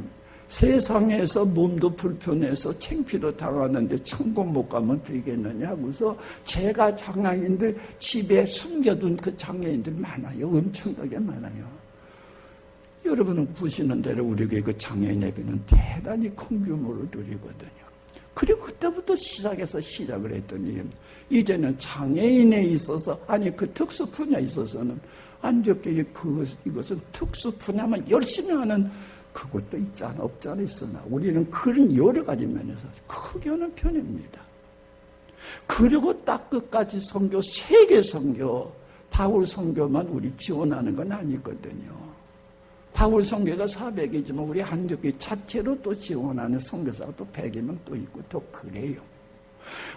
세상에서 몸도 불편해서 창피도 당하는데 천국 못 가면 되겠느냐 그래서 제가 장애인들 집에 숨겨둔 그 장애인들 많아요. 엄청나게 많아요. 여러분은 보시는 대로 우리 교회 그 장애인 예배는 대단히 큰 규모로 드리거든요. 그리고 그때부터 시작을 했더니 이제는 장애인에 있어서 아니 그 특수 분야에 있어서는 안적교회 이것은 특수 분야만 열심히 하는 그것도 있잖아 없잖아 있으나 우리는 그런 여러 가지 면에서 크게 하는 편입니다. 그리고 딱 끝까지 선교 세계 선교 바울 선교만 우리 지원하는 건 아니거든요. 바울 선교가 400이지만 우리 한국교회 자체로 또 지원하는 선교사가 또 100이면 또 있고 또 그래요.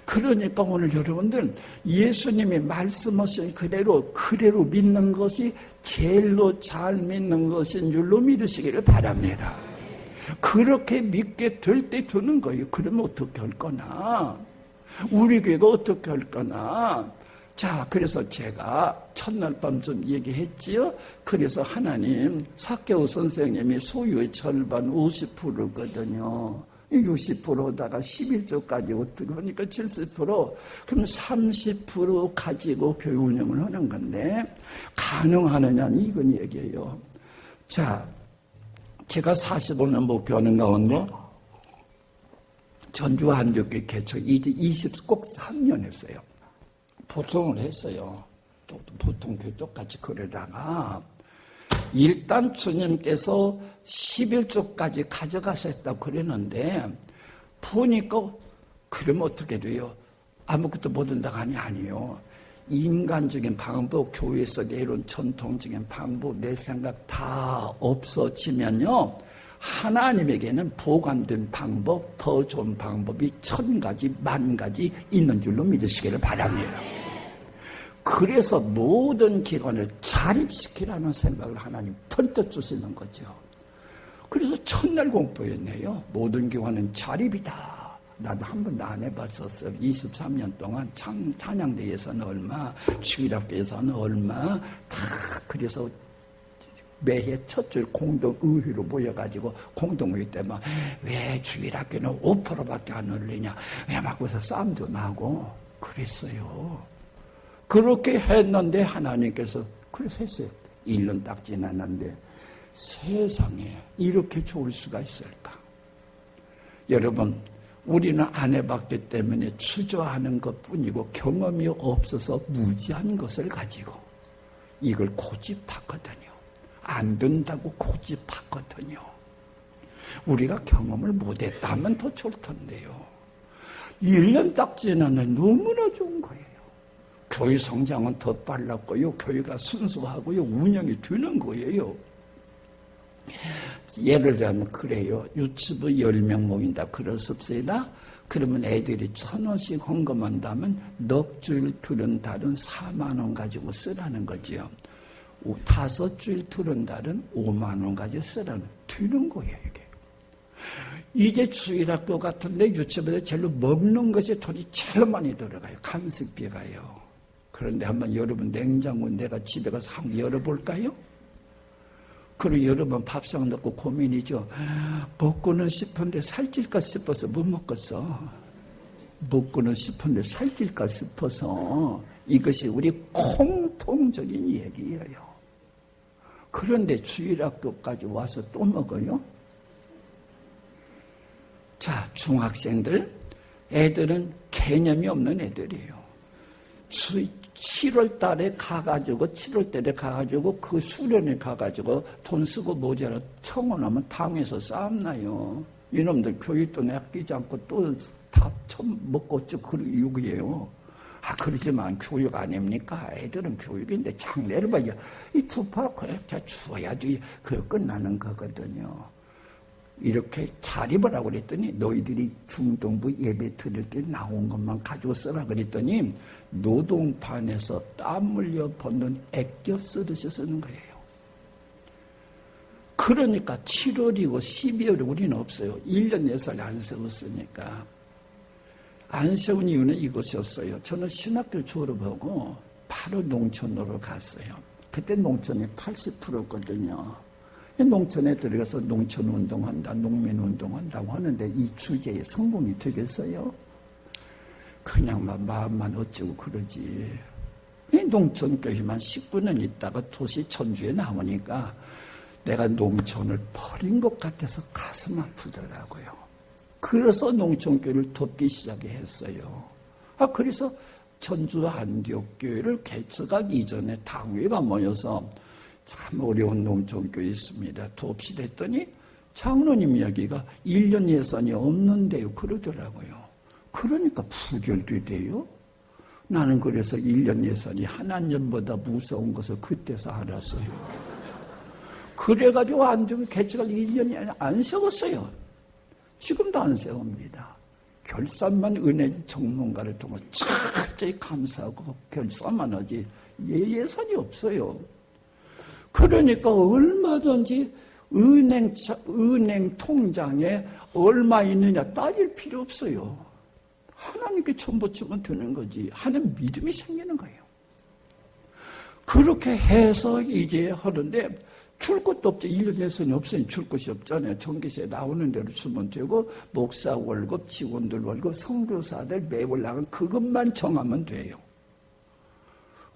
그러니까 오늘 여러분들 예수님이 말씀하신 그대로 믿는 것이 제일로 잘 믿는 것인 줄로 믿으시기를 바랍니다. 그렇게 믿게 될 때 되는 거예요. 그러면 어떻게 할 거나 우리 교회가 어떻게 할 거나 자, 그래서 제가 첫날 밤 좀 얘기했지요. 그래서 하나님, 삭개오 선생님이 소유의 절반 50%거든요. 60%다가 11조까지 어떻게 보니까 70%, 그럼 30% 가지고 교회 운영을 하는 건데, 가능하느냐는 이건 얘기예요. 자, 제가 45년 목표하는 가운데, 전주 한적교회 개척 이제 꼭 3년 했어요. 보통을 했어요. 또 보통 교회 똑같이 그러다가 일단 주님께서 11조까지 가져가셨다고 그랬는데 보니까 그러면 어떻게 돼요? 아무것도 못한다가 아니에요. 인간적인 방법, 교회에서 내려온 전통적인 방법, 내 생각 다 없어지면요. 하나님에게는 보관된 방법, 더 좋은 방법이 1000가지, 10,000가지 있는 줄로 믿으시기를 바랍니다. 그래서 모든 기관을 자립시키라는 생각을 하나님 번뜩 주시는 거죠. 그래서 첫날 공부했네요. 모든 기관은 자립이다. 나도 한 번도 안 해봤었어요. 23년 동안 찬양대에서는 얼마, 주일학교에서는 얼마, 다 그래서 매해 첫 줄 공동의회로 모여가지고 공동의회 때만 왜 주일학교는 5%밖에 안 올리냐, 왜 막 그래서 싸움도 나고 그랬어요. 그렇게 했는데 하나님께서 그래서 했어요. 1년 딱 지났는데 세상에 이렇게 좋을 수가 있을까? 여러분, 우리는 안 해봤기 때문에 추조하는 것뿐이고 경험이 없어서 무지한 것을 가지고 이걸 고집하거든요. 안 된다고 고집하거든요. 우리가 경험을 못했다면 더 좋을 텐데요. 1년 딱 지났는데 너무나 좋은 거예요. 교회 성장은 더 빨랐고요. 교회가 순수하고요. 운영이 되는 거예요. 예를 들면 그래요. 유치부 10명 모인다. 그렇습니다. 그러면 애들이 1,000원씩 헌금한다면 넉 줄 들은 달은 4만 원 가지고 쓰라는 거죠. 5줄 들은 달은 5만 원 가지고 쓰라는 되는 거예요. 이게 주일학교 같은데 유치부에서 제일 먹는 것이 돈이 제일 많이 들어가요. 간식비가요. 그런데 한번 여러분 냉장고 내가 집에 가서 한번 열어볼까요? 그리고 여러분 밥상 넣고 고민이죠. 먹고는 싶은데 살찔까 싶어서 못 먹겠어. 먹고는 싶은데 살찔까 싶어서. 이것이 우리 공통적인 얘기예요. 그런데 주일학교까지 와서 또 먹어요? 자, 중학생들, 애들은 개념이 없는 애들이에요. 7월 달에 가가지고, 7월 달에 가가지고, 그 수련회 가가지고 돈 쓰고 모자라 청원하면 당에서 싸움나요. 이놈들 교육돈 아끼지 않고 또 다 처먹고 쭉 그 이유예요. 그러지만 교육 아닙니까? 애들은 교육인데 장례를 봐야 이 두 팔 그냥 주어야지 그 끝나는 거거든요. 이렇게 자립을 하고 그랬더니 너희들이 중동부 예배 드릴 때 나온 것만 가지고 쓰라 그랬더니 노동판에서 땀 흘려 벗는 애껴 쓰듯이 쓰는 거예요. 그러니까 7월이고 12월에 우리는 없어요. 1년 예산을 안 세웠으니까. 안 세운 이유는 이것이었어요. 저는 신학교 졸업하고 바로 농촌으로 갔어요. 그때 농촌이 80%거든요. 농촌에 들어가서 농촌 운동한다, 농민 운동한다고 하는데 이 주제에 성공이 되겠어요? 그냥 마음만 어쩌고 그러지. 농촌 교회만 19년 있다가 도시 천주에 나오니까 내가 농촌을 버린 것 같아서 가슴 아프더라고요. 그래서 농촌교회를 돕기 시작했어요. 그래서 전주 안디옥교회를 개척하기 이전에 당회가 모여서 참 어려운 농촌교회 있습니다. 돕시다 했더니 장로님 이야기가 1년 예산이 없는데요. 그러더라고요. 그러니까 부결도 돼요. 나는 그래서 1년 예산이 하나님보다 무서운 것을 그때서 알았어요. 그래가지고 안디옥 개척을 1년이 안 세웠어요. 지금도 안 세웁니다. 결산만 은혜 전문가를 통해 철저히 감사하고 결산만 하지 예산이 없어요. 그러니까 얼마든지 은행 통장에 얼마 있느냐 따질 필요 없어요. 하나님께 천보치면 되는 거지. 하는 믿음이 생기는 거예요. 그렇게 해서 이제 하는데 줄 것도 없죠. 1년 예산이 없으니 줄 것이 없잖아요. 전기세 나오는 대로 주면 되고 목사 월급, 직원들 월급, 선교사들 매월 나간 그것만 정하면 돼요.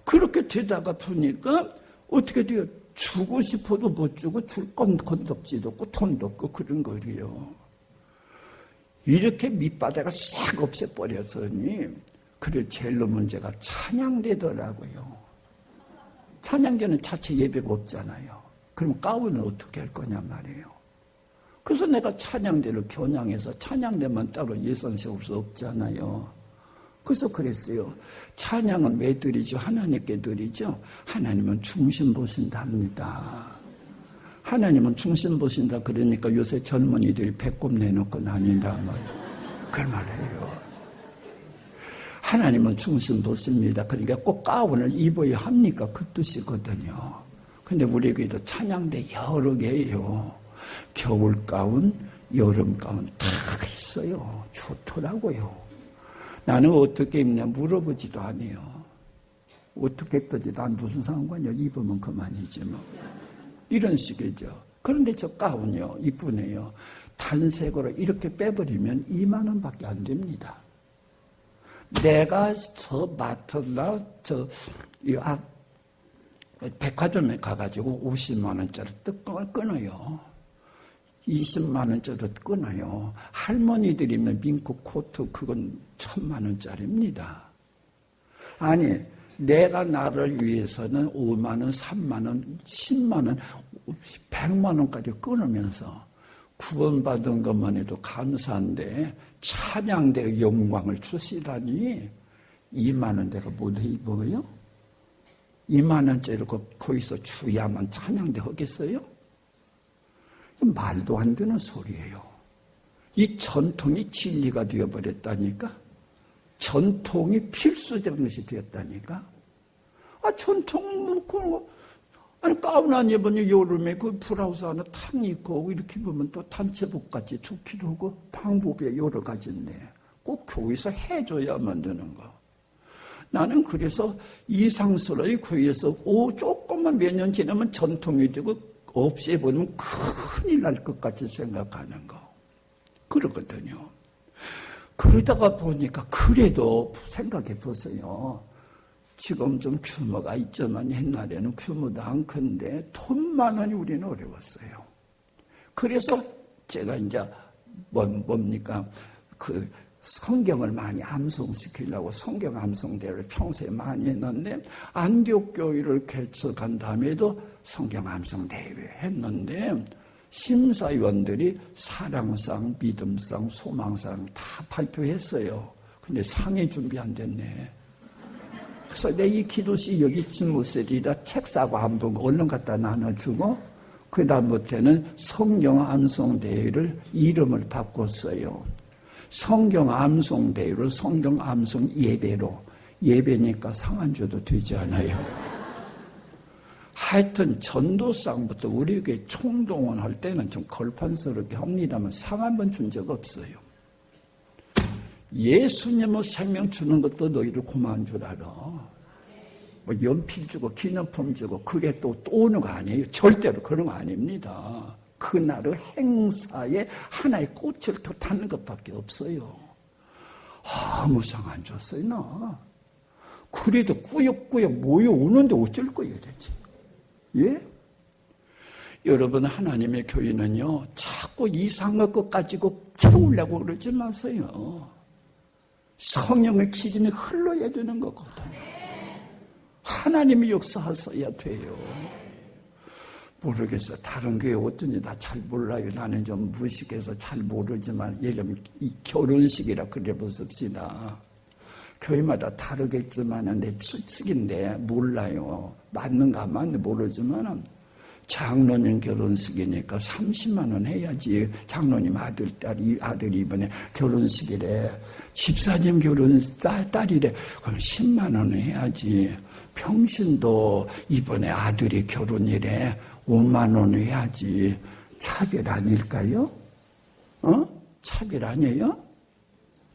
그렇게 되다가 보니까 어떻게 돼요? 주고 싶어도 못 주고 줄 건 건덕지도 없고 돈도 없고 그런 거예요. 이렇게 밑바닥을 싹 없애버렸더니 그래 제일로 문제가 찬양되더라고요. 찬양되는 자체 예배가 없잖아요. 그럼 가운을 어떻게 할 거냐 말이에요. 그래서 내가 찬양대를 겨냥해서 찬양대만 따로 예산 세울 수 없잖아요. 그래서 그랬어요. 찬양은 왜 드리죠? 하나님께 드리죠. 하나님은 중심 보신답니다. 하나님은 충신 보신다 그러니까 요새 젊은이들이 배꼽 내놓고 다닌다 그 말이에요. 하나님은 충신 보십니다. 그러니까 꼭 가운을 입어야 합니까? 그 뜻이거든요. 근데 우리 교회도 찬양대 여러 개예요. 겨울 가운, 여름 가운 다 있어요. 좋더라고요. 나는 어떻게 입냐 물어보지도 않아요. 어떻게 입든지 난 무슨 상관이야. 입으면 그만이지 뭐. 이런 식이죠. 그런데 저 가운이요. 이쁘네요. 단색으로 이렇게 빼버리면 2만 원밖에 안 됩니다. 내가 저 마트나 백화점에 가가지고 50만 원짜리 뚜껑을 끊어요. 20만 원짜리 끊어요. 할머니들이면 민크 코트 그건 1000만 원짜리입니다. 아니 내가 나를 위해서는 5만 원, 3만 원, 10만 원, 100만 원까지 끊으면서 구원받은 것만 해도 감사한데 찬양대의 영광을 주시다니 2만 원대가 못 입어요? 2만 원짜리 거기서 주야만 찬양대 하겠어요? 말도 안 되는 소리예요. 이 전통이 진리가 되어버렸다니까? 전통이 필수적인 것이 되었다니까? 전통, 아니, 가운 안 입으니 여름에 그 브라우스 하나 탁 입고 이렇게 보면 또 단체복 같이 좋기도 하고 방법이 여러 가지인데 꼭 교회에서 해줘야만 되는 거. 나는 그래서 이상스러이 교회에서 조금만 몇 년 지나면 전통이 되고 없애버리면 큰일 날 것 같이 생각하는 거. 그러거든요. 그러다가 보니까 그래도 생각해 보세요. 지금 좀 규모가 있지만 옛날에는 규모도 안 큰데 돈만 원이 우리는 어려웠어요. 그래서 제가 이제 뭡니까 그 성경을 많이 암송시키려고 성경 암송대회를 평소에 많이 했는데 안디옥 교회를 개척한 다음에도 성경 암송대회 했는데 심사위원들이 사랑상, 믿음상, 소망상 다 발표했어요. 근데 상이 준비 안 됐네. 그래서 내 이 기도시 여기 집무실이라 책 사고 한번 얼른 갖다 나눠주고 그 다음부터는 성경 암송대회를 이름을 바꿨어요. 성경 암송대회로 성경 암송 예배로. 예배니까 상 안 줘도 되지 않아요. 하여튼 전도상부터 우리 교회 총동원 할 때는 좀 걸판스럽게 합니다만 상 한 번 준 적 없어요. 예수님의 생명 주는 것도 너희들 고마운 줄 알아. 뭐 연필 주고 기념품 주고 그게 또 오는 거 아니에요. 절대로 그런 거 아닙니다. 그날의 행사에 하나의 꽃을 더 타는 것밖에 없어요. 아무 상 안 줬어요 나. 그래도 꾸역꾸역 모여오는데 어쩔 거예요 대체. 예? 여러분 하나님의 교회는요 자꾸 이상한 것 가지고 채우려고 그러지 마세요. 성령의 기준이 흘러야 되는 거거든요. 하나님이 역사하셔야 돼요. 모르겠어요. 다른 교회 어떤지 다 잘 몰라요. 나는 좀 무식해서 잘 모르지만 예를 들면 이 결혼식이라 그래 보십시다. 교회마다 다르겠지만 내 추측인데 몰라요. 맞는가 안 맞는지 모르지만 장로님 결혼식이니까 30만 원 해야지. 장로님 아들이 이번에 결혼식이래. 집사님 딸이래. 그럼 10만 원 해야지. 평신도 이번에 아들이 결혼이래. 5만 원 해야지. 차별 아닐까요? 차별 아니에요?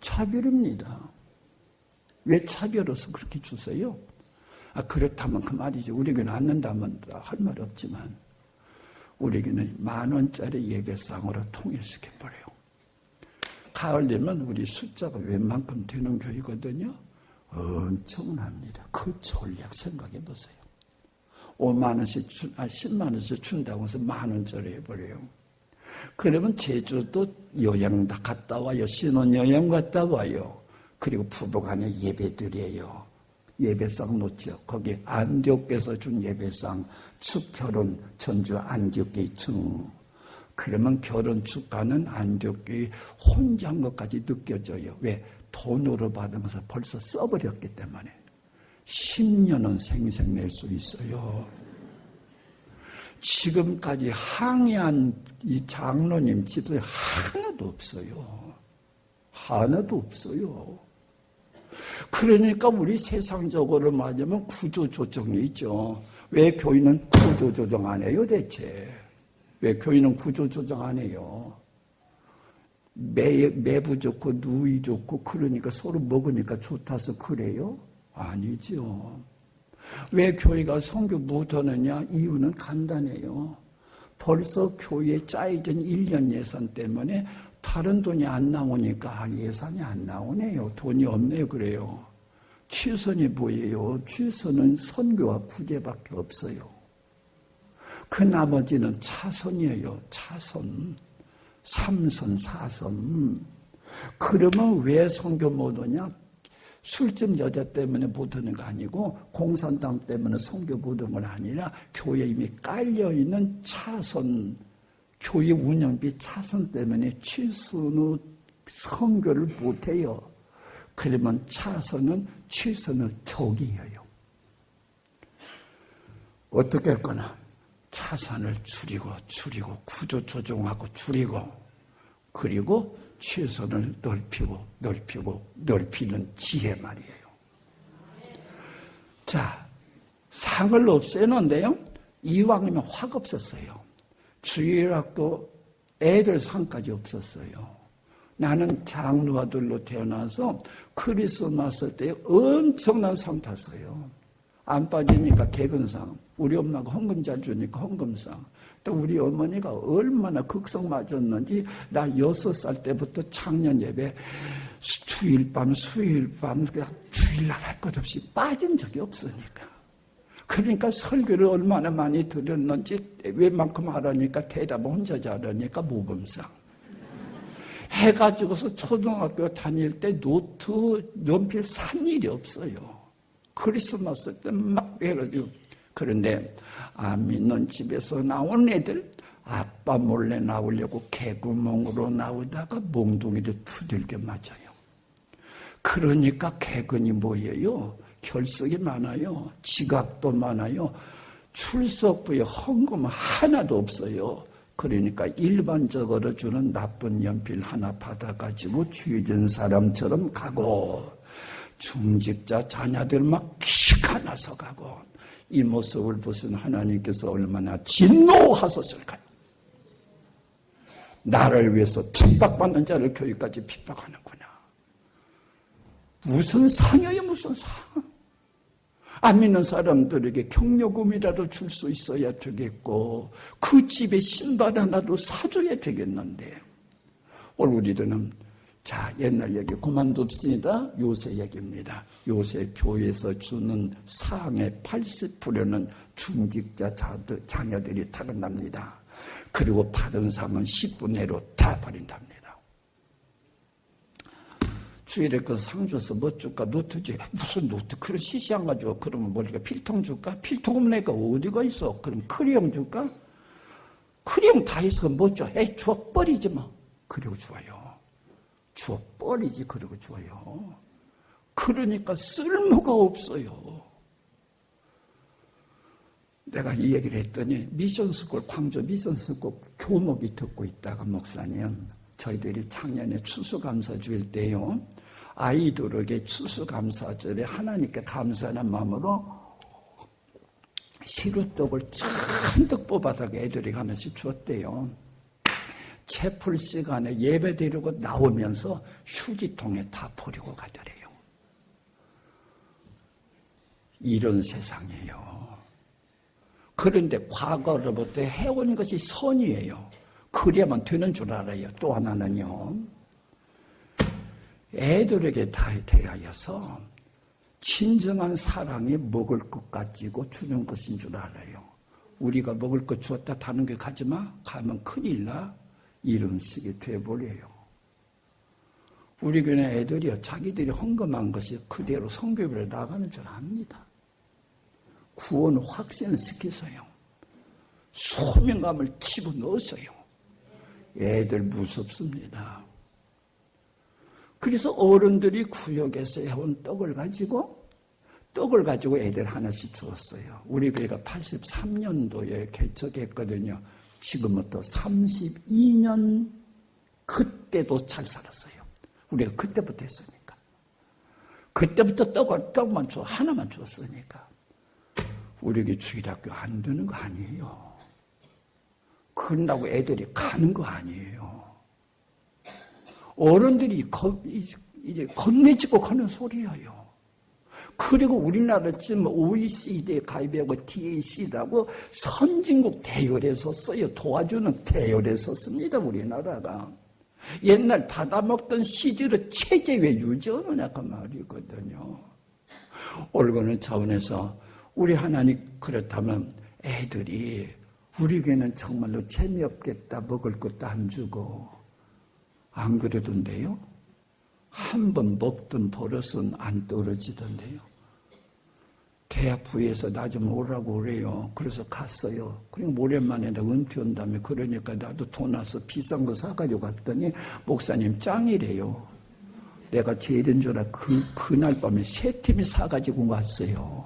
차별입니다. 왜 차별해서 그렇게 주세요? 그렇다면 그 말이지. 우리 교회는 않는다면 할 말 없지만 우리 교회는 10,000원짜리 예배상으로 통일시켜버려요. 가을 되면 우리 숫자가 웬만큼 되는 교회거든요. 엄청납니다. 그 전략 생각해 보세요. 5만 원씩 10만 원씩 준다고 해서 10,000원짜리 해버려요. 그러면 제주도 여행 다 갔다 와요. 신혼여행 갔다 와요. 그리고 부부간에 예배드려요. 예배상 놓죠. 거기 안디옥에서 준 예배상 축결혼 전주 안디옥교회 층. 그러면 결혼 축가는 안디옥교회 혼자 한 것까지 느껴져요. 왜? 돈으로 받으면서 벌써 써버렸기 때문에 10년은 생색낼 수 있어요. 지금까지 항의한 이 장로님 집에 하나도 없어요. 하나도 없어요. 그러니까 우리 세상적으로 말하면 구조조정이 있죠. 왜 교인은 구조조정 안 해요, 대체? 왜 교인은 구조조정 안 해요? 매부 좋고 누이 좋고 그러니까 서로 먹으니까 좋다서 그래요? 아니죠. 왜 교회가 선교 못하느냐? 이유는 간단해요. 벌써 교회에 짜여진 1년 예산 때문에 다른 돈이 안 나오니까 예산이 안 나오네요. 돈이 없네요. 그래요. 최선이 뭐예요? 최선은 선교와 구제밖에 없어요. 그 나머지는 차선이에요. 차선. 3선, 4선. 그러면 왜 선교 못하냐? 술집 여자 때문에 못하는 거 아니고 공산당 때문에 선교 못하는 건 아니라 교회에 이미 깔려있는 차선, 교회 운영비 차선 때문에 최선의 선교를 못해요. 그러면 차선은 최선의 적이에요. 어떻게 했거나 차선을 줄이고 구조 조정하고 줄이고 그리고 최선을 넓히는 지혜 말이에요. 자, 상을 없애는데요. 이왕이면 확 없었어요. 주일학교 애들 상까지 없었어요. 나는 장로아들로 태어나서 크리스마스 때 엄청난 상 탔어요. 안 빠지니까 개근상, 우리 엄마가 헌금 잘 주니까 헌금상, 또 우리 어머니가 얼마나 극성 맞았는지 나 6살 때부터 창년 예배 주일밤 수요일밤 그냥 주일날 할 것 없이 빠진 적이 없으니까. 그러니까 설교를 얼마나 많이 들었는지 웬만큼 하라니까 대답을 혼자 잘하니까 모범상. 해가지고서 초등학교 다닐 때 노트 연필 산 일이 없어요. 크리스마스 때 막 해가지고. 그런데 안 믿는 집에서 나온 애들 아빠 몰래 나오려고 개구멍으로 나오다가 몽둥이를 두들겨 맞아요. 그러니까 개근이 뭐예요? 결석이 많아요. 지각도 많아요. 출석 후에 헌금 하나도 없어요. 그러니까 일반적으로 주는 나쁜 연필 하나 받아가지고 주의진 사람처럼 가고 중직자 자녀들 막 키가 나서 가고 이 모습을 보신 하나님께서 얼마나 진노하셨을까요? 나를 위해서 핍박받는 자를 교회까지 핍박하는구나. 무슨 상이에요, 무슨 상? 안 믿는 사람들에게 경력금이라도 줄 수 있어야 되겠고 그 집에 신발 하나도 사줘야 되겠는데 오늘 우리들은 자, 옛날 얘기 그만둡시다. 요새 얘기입니다. 요새 교회에서 주는 상의 80%는 중직자 자녀들이 타건납니다. 그리고 받은 상은 10분 내로 다 버린답니다. 주일에 그 상 줘서 뭐 줄까? 노트 줘. 무슨 노트? 그런 시시한 거 줘. 그러면 뭐니까 필통 줄까? 필통 없는 애가 어디가 있어? 그럼 크리용 줄까? 크리용 다 있어. 뭐 줘? 에이, 주워 버리지 뭐. 그리고 주어요. 주워 버리지. 그러고 주어요. 그러니까 쓸모가 없어요. 내가 이 얘기를 했더니 미션스쿨, 광주 미션스쿨 교목이 듣고 있다가 목사님, 저희들이 작년에 추수감사 주일 때요. 아이들에게 추수감사절에 하나님께 감사하는 마음으로 시루떡을 잔뜩 뽑아다가 애들이 하나씩 주었대요. 채플 시간에 예배 드리고 나오면서 휴지통에 다 버리고 가더래요. 이런 세상이에요. 그런데 과거로부터 해온 것이 선이에요. 그래야만 되는 줄 알아요. 또 하나는요. 애들에게 다 대하여서 진정한 사랑이 먹을 것 가지고 주는 것인 줄 알아요. 우리가 먹을 것 주었다 다른 게 가지마. 가면 큰일 나. 이런 식이 돼버려요. 우리 교회 애들이요. 자기들이 헌금한 것이 그대로 선교회를 나가는 줄 압니다. 구원 확신을 시켜서요. 소명감을 집어넣었어요. 애들 무섭습니다. 그래서 어른들이 구역에서 해온 떡을 가지고 떡을 가지고 애들 하나씩 주었어요. 우리 교회가 83년도에 개척했거든요. 지금부터 32년, 그때도 잘 살았어요. 우리가 그때부터 했으니까. 그때부터 떡만 하나만 줬으니까. 우리 교회 주일학교 안 되는 거 아니에요. 그런다고 애들이 가는 거 아니에요. 어른들이 이제 건네지고 가는 소리예요. 그리고 우리나라 지금 OECD에 가입하고 DAC라고 선진국 대열에 섰어요. 도와주는 대열에 섰습니다. 우리나라가. 옛날 받아먹던 시절의 체제 왜 유지하느냐 그 말이거든요. 올거는 차원에서 우리 하나님 그렇다면 애들이 우리에게는 정말로 재미없겠다, 먹을 것도 안 주고 안 그러던데요. 한 번 먹던 버릇은 안 떨어지던데요. 대학 부에서 나 좀 오라고 그래요. 그래서 갔어요. 그리고 오랜만에 나 은퇴 온 다음에 그러니까 나도 돈 와서 비싼 거 사가지고 갔더니 목사님 짱이래요. 내가 제일인 줄 알아. 그날 밤에 3팀이 사가지고 왔어요.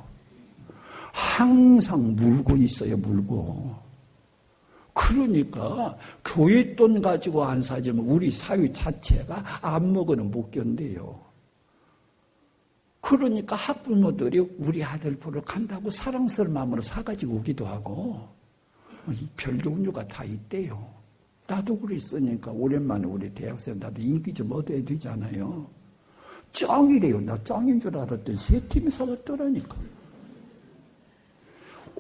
항상 물고 있어요. 물고. 그러니까 교회 돈 가지고 안 사지만 우리 사회 자체가 안 먹으면 못 견뎌요. 그러니까 학부모들이 우리 아들 보러 간다고 사랑스러운 마음으로 사가지고 오기도 하고 별 종류가 다 있대요. 나도 그랬으니까 오랜만에 우리 대학생 나도 인기 좀 얻어야 되잖아요. 짱이래요. 나 짱인 줄 알았더니 3팀이 사왔더라니까.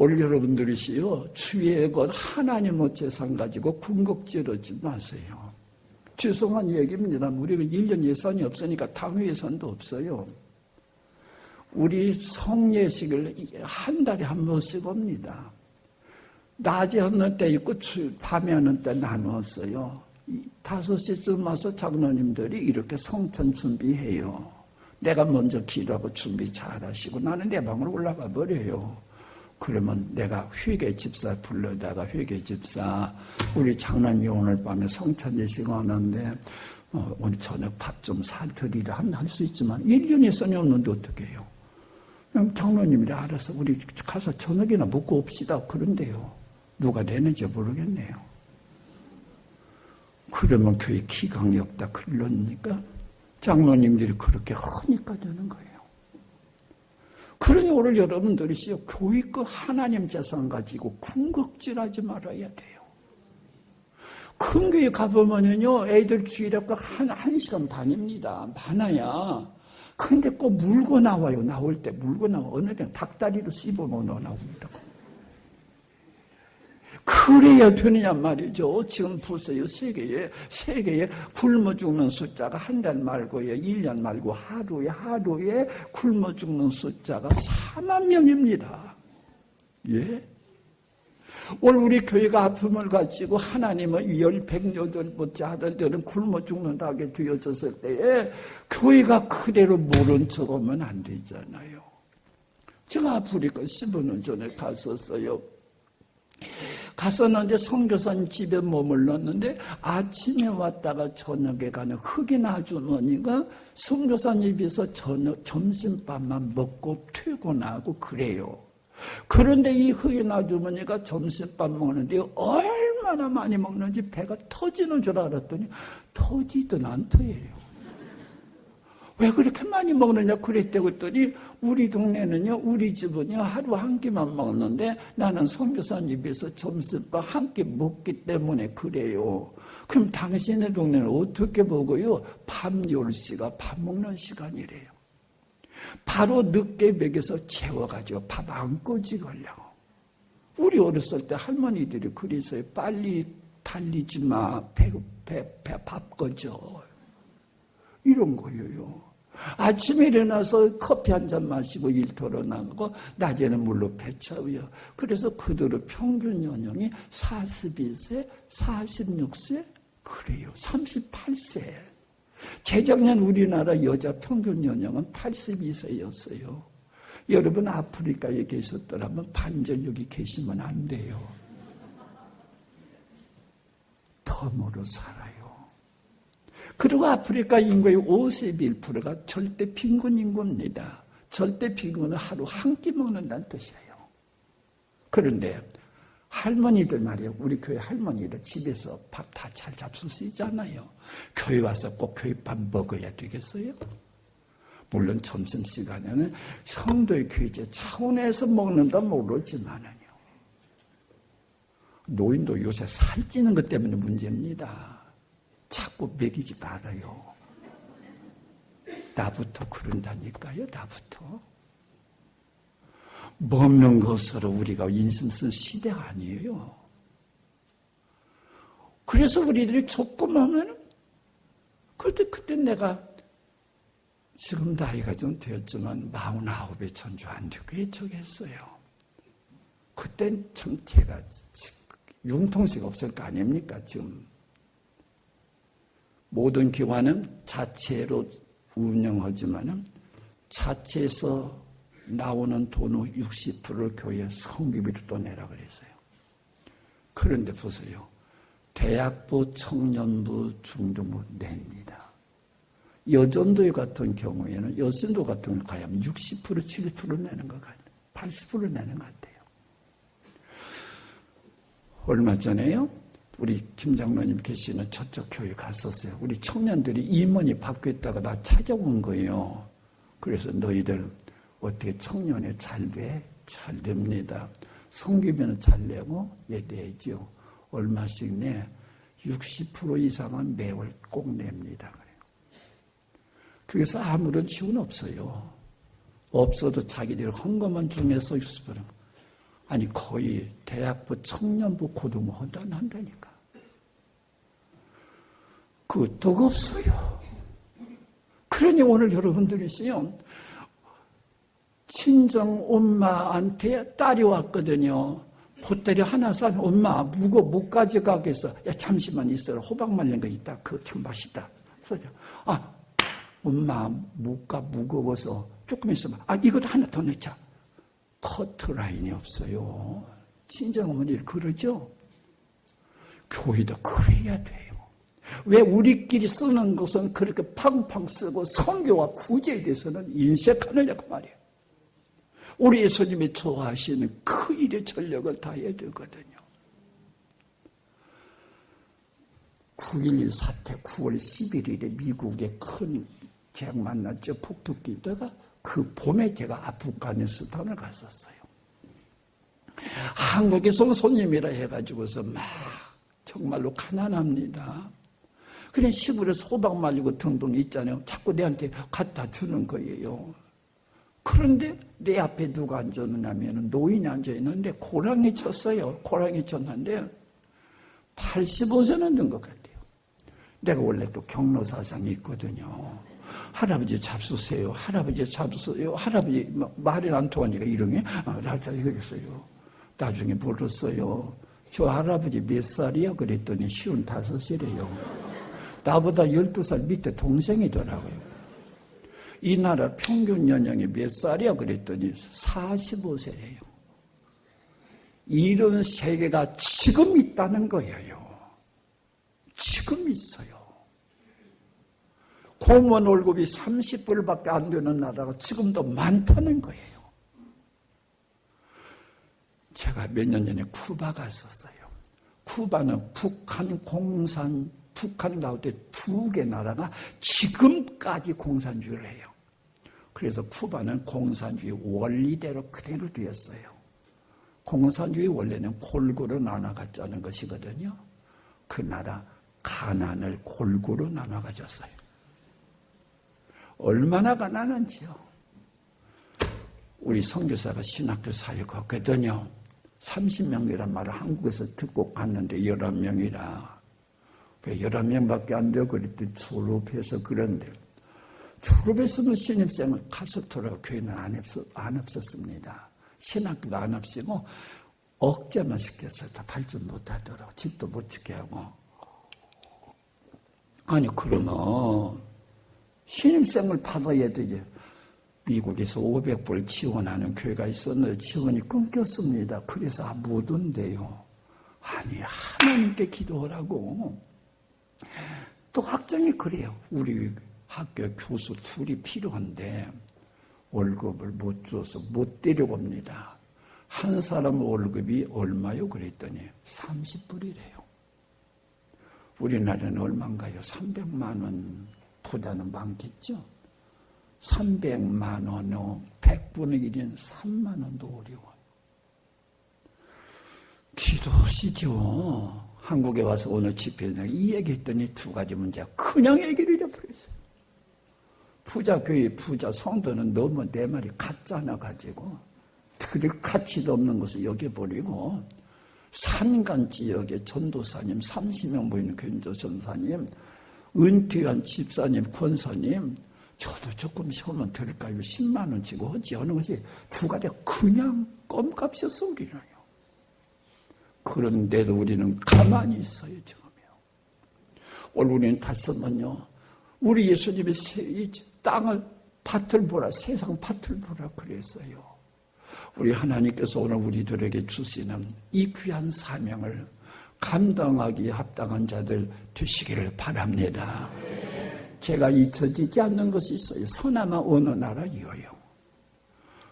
올 여러분들이시요, 주의 것 하나님의 재산 가지고 궁극지르지 마세요. 죄송한 얘기입니다. 우리가 1년 예산이 없으니까 당회 예산도 없어요. 우리 성예식을 한 달에 한 번씩 옵니다. 낮에 하는 때 있고 밤에 하는 때 나누었어요. 5시쯤 와서 장로님들이 이렇게 성찬 준비해요. 내가 먼저 기도하고 준비 잘 하시고 나는 내 방으로 올라가 버려요. 그러면 내가 회계 집사 불러다가 회계 집사 우리 장로님이 오늘 밤에 성찬 예식 하는데 오늘 저녁 밥 좀 사드리라 하면 할 수 있지만 1년 예산이 없는데 어떻게 해요? 그냥 장로님이 알아서 우리 가서 저녁이나 먹고 옵시다 그런데요. 누가 내는지 모르겠네요. 그러면 교회 기강이 없다 그러니까 장로님들이 그렇게 하니까 되는 거예요. 그러니 오늘 여러분들이시요 교회 거 하나님 재산 가지고 궁극질하지 말아야 돼요. 큰 교회 가보면요 애들 주일학교 한 시간 반입니다. 많아야. 근데 꼭 물고 나와요. 나올 때 물고 나와. 어느 날 닭다리로 씹어먹어 나옵니다. 그래야 되느냐 말이죠. 지금 보세요. 세계에 굶어 죽는 숫자가 한 달 말고요. 1년 말고 하루에 굶어 죽는 숫자가 4만 명입니다. 예? 오늘 우리 교회가 아픔을 가지고 하나님의 열백여덟번째 아들들은 굶어 죽는다고 되어졌을 때에 교회가 그대로 모른 척하면 안 되잖아요. 제가 아프리카 15년 전에 갔었어요. 갔었는데 선교사님 집에 머물렀는데 아침에 왔다가 저녁에 가는 흑인 아주머니가 선교사님 집에서 점심밥만 먹고 퇴근하고 그래요. 그런데 이 흑인 아주머니가 점심밥 먹는데 얼마나 많이 먹는지 배가 터지는 줄 알았더니 터지든 안 터예요. 왜 그렇게 많이 먹느냐 그랬다고 했더니 우리 동네는요 우리 집은요 하루 한 끼만 먹는데 나는 선교사님 집에서 점심밥 한 끼 먹기 때문에 그래요. 그럼 당신의 동네는 어떻게 먹어요? 밤 10시가 밥 먹는 시간이래요. 바로 늦게 먹여서 재워가지고 밥 안 꺼지게 하려고. 우리 어렸을 때 할머니들이 그래서요 빨리 달리지 마. 밥 꺼져. 이런 거예요. 아침에 일어나서 커피 한 잔 마시고 일터로 나가고 낮에는 물로 배 차고요. 그래서 그들의 평균 연령이 42세, 46세 그래요. 38세. 재작년 우리나라 여자 평균 연령은 82세였어요. 여러분 아프리카에 계셨더라면 반절 여기 계시면 안 돼요. 덤으로 살아요. 그리고 아프리카 인구의 51%가 절대 빈곤 인구입니다. 절대 비금은 하루 한 끼 먹는다는 뜻이에요. 그런데 할머니들 말이에요. 우리 교회 할머니들 집에서 밥 다 잘 잡수 쓰잖아요. 교회 와서 꼭 교회밥 먹어야 되겠어요? 물론 점심시간에는 성도의 교제 차원에서 먹는다 모르지만은요. 노인도 요새 살찌는 것 때문에 문제입니다. 자꾸 먹이지 말아요. 나부터 그런다니까요. 나부터. 먹는 것으로 우리가 인심 쓴 시대가 아니에요. 그래서 우리들이 조금하면 그때 내가 지금 나이가 좀 되었지만 49에 전주 안디교회 쪽했어요. 그땐 참 제가 융통수가 없을 거 아닙니까? 지금 모든 기관은 자체로 운영하지만은 자체에서 나오는 돈의 60%를 교회 성교비로 또 내라 그랬어요. 그런데 보세요. 대학부, 청년부, 중등부 냅니다. 여전도 같은 경우에는 여신도 같은 경우는 가야면 60%, 70% 내는 것 같아요. 80% 내는 것 같아요. 얼마 전에요. 우리 김 장로님 계시는 저쪽 교회 갔었어요. 우리 청년들이 임원이 바뀌었다가 나 찾아온 거예요. 그래서 너희들 어떻게 청년에 잘 돼? 잘 됩니다. 성기비는 잘 내고 예 내죠. 얼마씩 내? 60% 이상은 매월 꼭 냅니다. 그래요. 그래서 아무런 지원 없어요. 없어도 자기들 헌금한 중에서 60%. 아니 거의 대학부, 청년부, 고등부 한다니까. 그것도 없어요. 그러니 오늘 여러분들이시요. 친정 엄마한테 딸이 왔거든요. 보따리 하나 싼 엄마 무거 못 가져가겠어. 야 잠시만 있어라. 호박 말린 거 있다. 그거 참 맛있다. 그래서 엄마 무거워서 조금 있어봐. 이것도 하나 더 넣자. 커트라인이 없어요. 친정 어머니를 그러죠. 교회도 그래야 돼요. 왜 우리끼리 쓰는 것은 그렇게 팡팡 쓰고 선교와 구제에 대해서는 인색하느냐고 말이에요. 우리 예수님이 좋아하시는 그 일의 전력을 다해야 되거든요. 9.11 사태 9월 11일에 미국에 큰 재앙 만났죠. 폭격기 있다가 그 봄에 제가 아프가니스탄을 갔었어요. 한국에서 손님이라 해가지고서 막 정말로 가난합니다. 그래 시골에서 호박 말리고 등등 있잖아요. 자꾸 내한테 갖다 주는 거예요. 그런데 내 앞에 누가 앉았느냐면 노인이 앉아있는데 고랑이 쳤어요. 고랑이 쳤는데 85세는 된 것 같아요. 내가 원래 또 경로사상이 있거든요. 할아버지 잡수세요. 할아버지 잡수세요. 할아버지 말이 안 통하니까 이름이 라자 이거였어요. 나중에 물었어요. 저 할아버지 몇 살이야? 그랬더니 55이래요. 나보다 12살 밑에 동생이더라고요. 이 나라 평균 연령이 몇 살이야? 그랬더니 45세예요. 이런 세계가 지금 있다는 거예요. 지금 있어요. 공무원 월급이 30불밖에 안 되는 나라가 지금도 많다는 거예요. 제가 몇 년 전에 쿠바 갔었어요. 쿠바는 북한 가운데 2개 나라가 지금까지 공산주의를 해요. 그래서 쿠바는 공산주의 원리대로 그대로 되었어요. 공산주의 원래는 골고루 나눠가자는 것이거든요. 그 나라 가난을 골고루 나눠가졌어요. 얼마나 가난한지요. 우리 선교사가 신학교 사역했거든요. 30명이란 말을 한국에서 듣고 갔는데 11명이라. 왜 11명밖에 안 되고 그랬더니 졸업해서 그런데 졸업했으면 신입생을 가서토록 교회는 안 없었습니다. 신학교도 안 없이고 억제만 시켜서 다 발전 못하도록 집도 못 지게 하고. 아니 그러면 신입생을 받아야 되지. 미국에서 500불 지원하는 교회가 있었는데 지원이 끊겼습니다. 그래서 못 온대요. 아니 하나님께 기도하라고. 또 학장이 그래요. 우리 학교 교수 둘이 필요한데 월급을 못 줘서 못 데려옵니다. 한 사람 월급이 얼마요? 그랬더니 30불이래요. 우리나라는 얼마인가요? 300만 원 보다는 많겠죠? 300만 원어 100분의 1인 3만 원도 어려워. 기도하시죠. 한국에 와서 오늘 집회에 이 얘기했더니 두 가지 문제가 그냥 얘기를 해버렸어요. 부자 교회, 부자 성도는 너무 내 말이 같잖아 가지고 들을 가치도 없는 것을 여겨버리고 산간 지역의 전도사님 30명 모이는 교인도 전사님, 은퇴한 집사님, 권사님, 저도 조금 시험은 들을까요? 10만 원 지고 하지 하는 것이 두 가지가 그냥 껌값이었어 우리는요. 그런데도 우리는 가만히 있어요 지금요. 오늘 우리는 다시만요. 우리 예수님이 이 땅을 밭을 보라, 세상 밭을 보라 그랬어요. 우리 하나님께서 오늘 우리들에게 주시는 이 귀한 사명을 감당하기에 합당한 자들 되시기를 바랍니다. 제가 잊혀지지 않는 것이 있어요. 서남아 어느 나라이에요.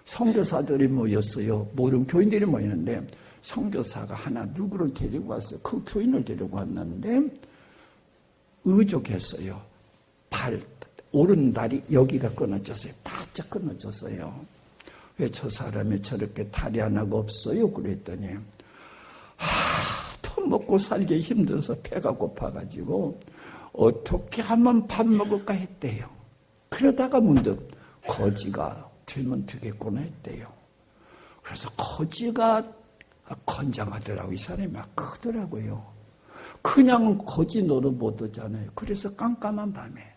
선교사들이 모였어요. 모든 교인들이 모였는데 선교사가 하나 누구를 데리고 왔어요. 그 교인을 데리고 왔는데 의족했어요. 오른다리 여기가 끊어졌어요. 바짝 끊어졌어요. 왜 저 사람이 저렇게 다리 하나가 없어요? 그랬더니 더 먹고 살기 힘들어서 배가 고파가지고 어떻게 하면 밥 먹을까 했대요. 그러다가 문득 거지가 되면 되겠구나 했대요. 그래서 거지가 건장하더라고요. 이 사람이 막 크더라고요. 그냥 거지 노릇 못 하잖아요. 그래서 깜깜한 밤에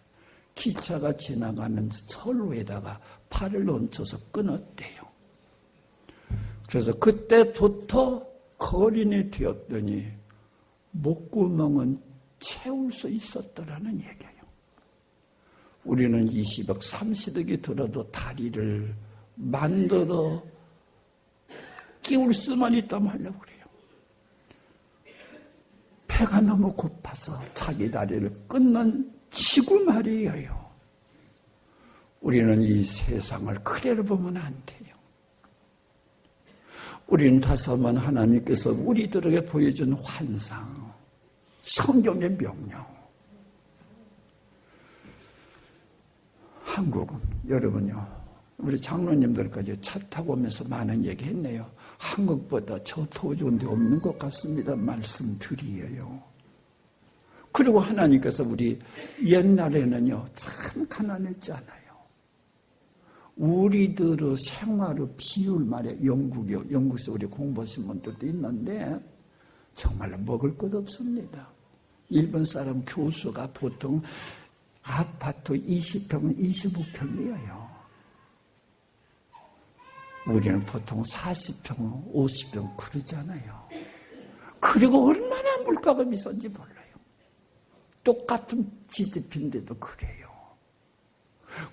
기차가 지나가는 철로에다가 팔을 얹혀서 끊었대요. 그래서 그때부터 거린이 되었더니 목구멍은 채울 수 있었더라는 얘기예요. 우리는 20억, 30억이 들어도 다리를 만들어 끼울 수만 있다면 하려고 그래요. 배가 너무 고파서 자기 다리를 끊는 지구 말이에요. 우리는 이 세상을 그대로 보면 안 돼요. 우리는 다시만 하나님께서 우리들에게 보여준 환상, 성경의 명령. 한국은 여러분요, 우리 장로님들까지 차 타고 오면서 많은 얘기했네요. 한국보다 저 더 좋은 데 없는 것 같습니다. 말씀드리에요. 그리고 하나님께서 우리 옛날에는요 참 가난했잖아요. 우리들의 생활의 비율 말이야. 영국에서 우리 공부하신 분들도 있는데 정말로 먹을 것 없습니다. 일본 사람 교수가 보통 아파트 20평, 25평이에요. 우리는 보통 40평, 50평 그러잖아요. 그리고 얼마나 물가가 비싼지 몰라요. 똑같은 GDP인데도 그래요.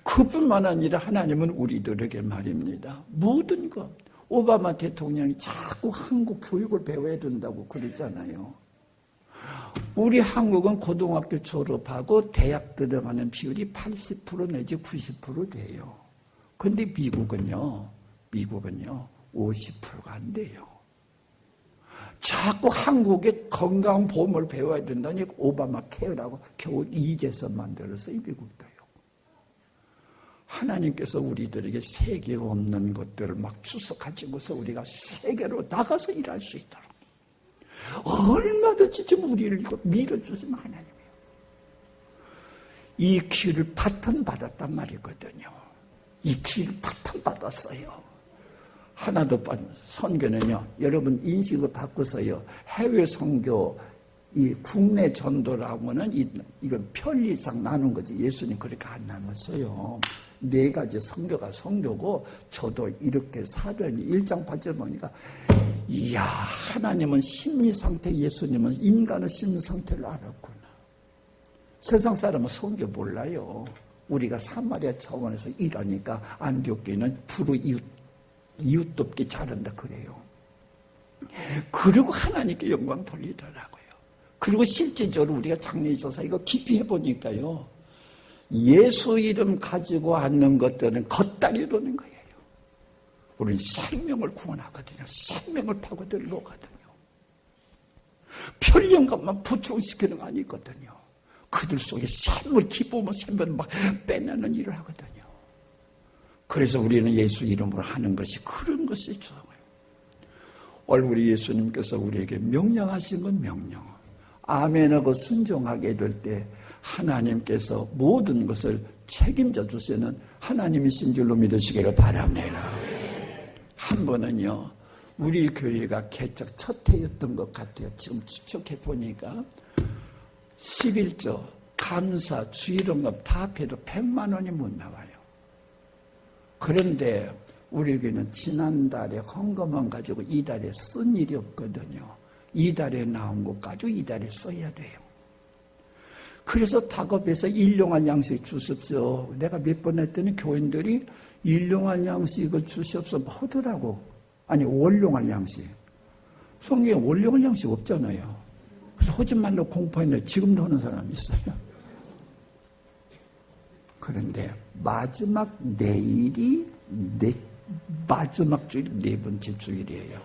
그뿐만 아니라 하나님은 우리들에게 말입니다. 모든 것. 오바마 대통령이 자꾸 한국 교육을 배워야 된다고 그러잖아요. 우리 한국은 고등학교 졸업하고 대학 들어가는 비율이 80% 내지 90% 돼요. 그런데 미국은요 50%가 안 돼요. 자꾸 한국의 건강보험을 배워야 된다니 오바마 케어라고 겨우 2재선 만들어서 이 미국도요. 하나님께서 우리들에게 세계가 없는 것들을 막 주워 가지고서 우리가 세계로 나가서 일할 수 있도록 얼마든지 지금 우리를 밀어주신 하나님이에요. 이 기회를 파탄받았단 말이거든요. 이 기회를 파탄받았어요. 하나도 선교는요, 여러분 인식을 바꾸서요, 해외 선교, 이 국내 전도라고는 이건 편리상 나눈 거지. 예수님 그렇게 안 나눴어요. 4가지 선교가 선교고, 저도 이렇게 사도행 1장 8절 보니까, 이야, 하나님은 심리 상태, 예수님은 인간의 심리 상태를 알았구나. 세상 사람은 선교 몰라요. 우리가 사마리아 차원에서 일하니까 안디옥교회는 부르 이웃돕기 잘한다 그래요. 그리고 하나님께 영광 돌리더라고요. 그리고 실제적으로 우리가 장례에 있어서 이거 깊이 해보니까요, 예수 이름 가지고 앉는 것들은 겉다리 도는 거예요. 우리는 생명을 구원하거든요. 생명을 파고들고 가거든요. 편령감만 부충시키는 거 아니거든요. 그들 속에 샘을 기부으면 샘을 막 빼내는 일을 하거든요. 그래서 우리는 예수 이름으로 하는 것이 그런 것이 좋아요. 오늘 우리 예수님께서 우리에게 명령하신 건 명령. 아멘하고 순종하게 될 때 하나님께서 모든 것을 책임져 주시는 하나님이신 줄로 믿으시기를 바랍니다. 한 번은요, 우리 교회가 개척 첫 해였던 것 같아요. 지금 추측해 보니까 11조, 감사, 주일원금 다 합해도 100만 원이 못 나와요. 그런데 우리 교회는 지난달에 헌금만 가지고 이달에 쓴 일이 없거든요. 이달에 나온 것 가지고 이달에 써야 돼요. 그래서 다급해서 일용할 양식 주십시오. 내가 몇 번 했더니 교인들이 일용할 양식을 주시옵소서 하더라고. 아니, 월용할 양식. 성경에 월용할 양식 없잖아요. 그래서 하지 말라고 공포했는데 지금도 하는 사람이 있어요. 그런데 마지막 내일이 마지막 주일 네 번째 주일이에요.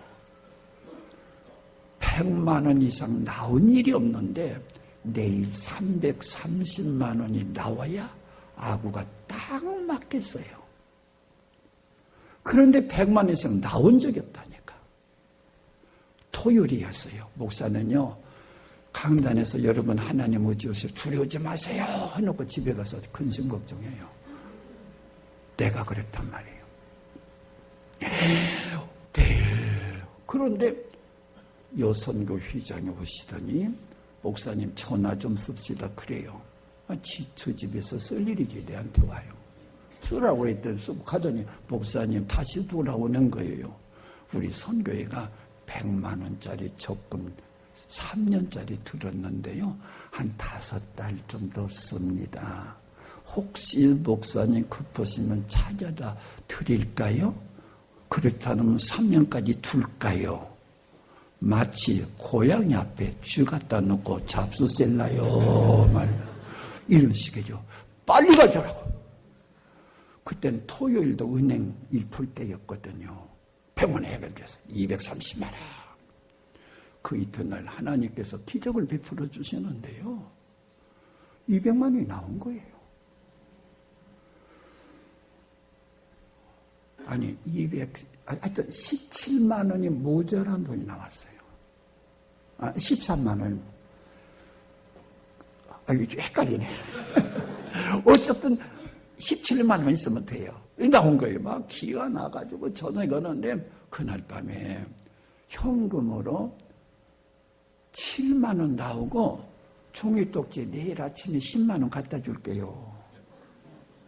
100만 원 이상 나온 일이 없는데 내일 330만 원이 나와야 아구가 딱 맞겠어요. 그런데 100만 원 이상 나온 적이 없다니까. 토요일이었어요. 목사는요, 강단에서 여러분 하나님 의지하세요. 두려우지 마세요 해놓고 집에 가서 근심 걱정해요. 내가 그랬단 말이에요. 내일. 그런데 여선교 휘장에 오시더니 목사님 전화 좀 씁시다 그래요. 저 집에서 쓸 일이지 내한테 와요. 쓰라고 했더니 쓰고 가더니 목사님 다시 돌아오는 거예요. 우리 선교회가 100만 원짜리 적금 3년짜리 들었는데요. 한 5달 좀 더 씁니다. 혹시 목사님 급하시면 찾아다 드릴까요? 그렇다면 3년까지 둘까요? 마치 고양이 앞에 쥐 갖다 놓고 잡수셀라요 말 이런 식이죠. 빨리 가져라고. 그때는 토요일도 은행 일 풀 때였거든요. 병원에 해결돼서 230만 원. 그 이튿날 하나님께서 기적을 베풀어 주시는데요. 200만 원이 나온 거예요. 아니, 하여튼 17만 원이 모자란 돈이 나왔어요. 13만 원. 이게 헷갈리네. 어쨌든 17만 원 있으면 돼요. 나온 거예요. 막 기가 나가지고 전화에 거는데 그날 밤에 현금으로 7만 원 나오고 종이똑지 내일 아침에 10만 원 갖다 줄게요.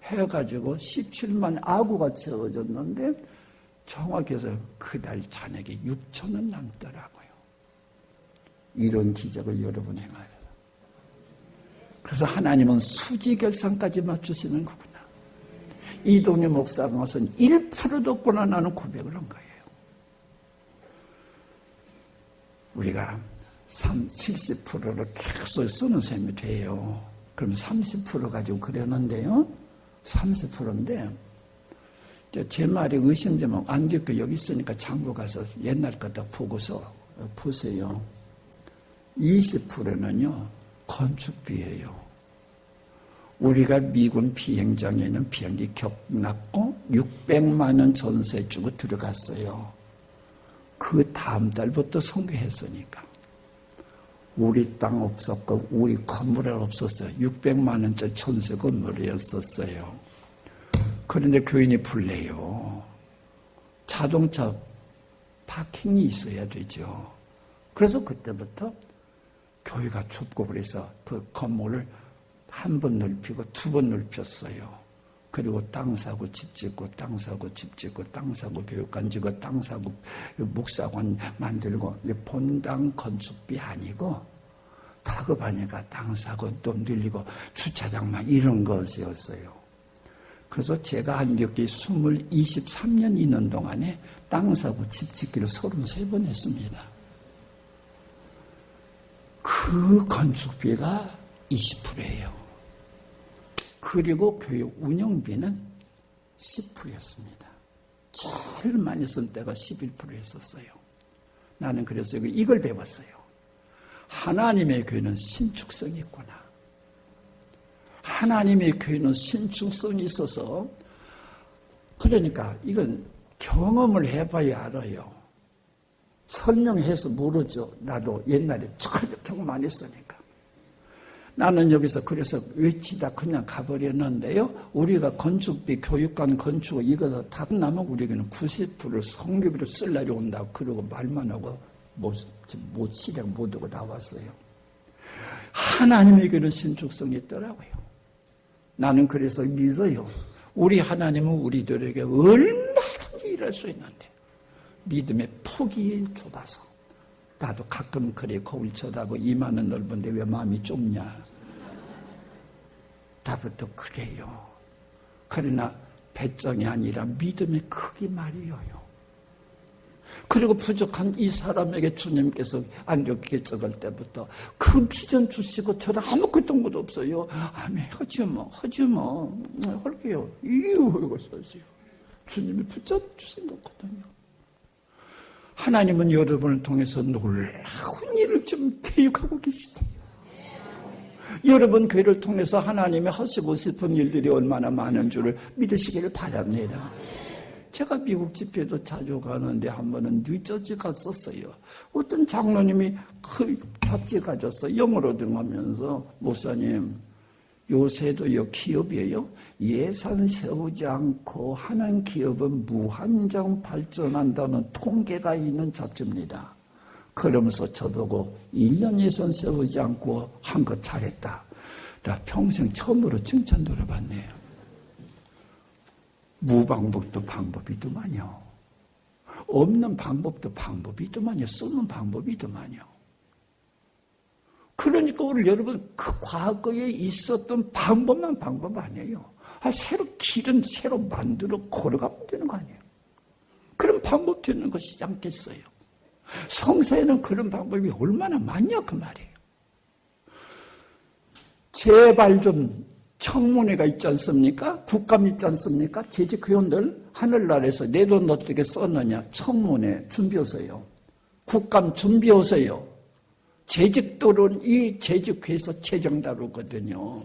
해가지고 17만 아구가 채워졌는데 정확히 해서 그날 저녁에 6천 원 남더라고요. 이런 기적을 여러분 행하여. 그래서 하나님은 수지결산까지 맞추시는 거구나. 이동희 목사가 무슨 1%도 없구나 나는 고백을 한 거예요. 우리가 70%를 계속 쓰는 셈이 돼요. 그럼 30% 가지고 그랬는데요. 30%인데 제 말이 의심되면 안 듣고 여기 있으니까 장고 가서 옛날 거다 보고서 보세요. 20%는요. 건축비예요. 우리가 미군 비행장에 있는 비행기 격납고 600만 원 전세 주고 들어갔어요. 그 다음 달부터 선교했으니까. 우리 땅 없었고 우리 건물에 없었어요. 600만 원짜리 전세 건물이었었어요. 그런데 교인이 불래요. 자동차 파킹이 있어야 되죠. 그래서 그때부터 교회가 좁고 그래서 그 건물을 한 번 넓히고 2번 넓혔어요. 그리고 땅 사고 집 짓고 땅 사고 집 짓고 땅 사고 교육관 짓고 땅 사고 목사관 만들고 본당 건축비 아니고 다급하니까 땅 사고 또 늘리고 주차장만 이런 것이었어요. 그래서 제가 한 여기 23년 있는 동안에 땅 사고 집 짓기를 33번 했습니다. 그 건축비가 20%예요. 그 그리고 교육 운영비는 10%였습니다. 제일 많이 쓴 때가 11%였었어요. 나는 그래서 이걸 배웠어요. 하나님의 교회는 신축성이 있구나. 하나님의 교회는 신축성이 있어서, 그러니까 이건 경험을 해봐야 알아요. 설명해서 모르죠. 나도 옛날에 경험 많이 했으니까. 나는 여기서 그래서 외치다 그냥 가버렸는데요. 우리가 건축비, 교육관 건축 이거 다 나면 우리는 90%를 성교비로 쓸 날이 온다고 그러고 말만 하고 실행 못하고 나왔어요. 하나님에게는 신축성이 있더라고요. 나는 그래서 믿어요. 우리 하나님은 우리들에게 얼마든지 일할 수 있는데 믿음의 폭이 좁아서 나도 가끔 그래 거울 쳐다보고 이마는 넓은데 왜 마음이 좁냐. 나부터 그래요. 그러나 배짱이 아니라 믿음의 크기 말이에요. 그리고 부족한 이 사람에게 주님께서 안좋게 적을 때부터 그 비전 주시고 저는 아무것도 것 없어요. 아멘 하지 마 할게요. 이유가 있어요. 주님이 붙잡주신 거거든요. 하나님은 여러분을 통해서 놀라운 일을 좀 계획하고 계시대요. 여러분 교회를 통해서 하나님이 하시고 싶은 일들이 얼마나 많은 줄을 믿으시기를 바랍니다. 제가 미국 집회도 자주 가는데 한 번은 뉴저지 갔었어요. 어떤 장로님이 그 잡지 가져서 영어로 등하면서 목사님 요새도요 기업이에요. 예산 세우지 않고 하는 기업은 무한정 발전한다는 통계가 있는 잡지입니다. 그러면서 저보고 1년 예산 세우지 않고 한 거 잘했다. 나 평생 처음으로 칭찬 들어봤네요. 무방법도 방법이 있더만요. 없는 방법도 방법이 있더만요. 쓰는 방법이 있더만요. 그러니까 오늘 여러분 그 과거에 있었던 방법만 방법 아니에요. 새로 길은 새로 만들어 걸어가면 되는 거 아니에요. 그런 방법 되는 것이지 않겠어요. 성서에는 그런 방법이 얼마나 많냐 그 말이에요. 제발 좀 청문회가 있지 않습니까? 국감 있지 않습니까? 재직회원들 하늘나라에서 내 돈 어떻게 썼느냐 청문회 준비하세요. 국감 준비하세요. 재직도는 이 재직회에서 재정 다루거든요.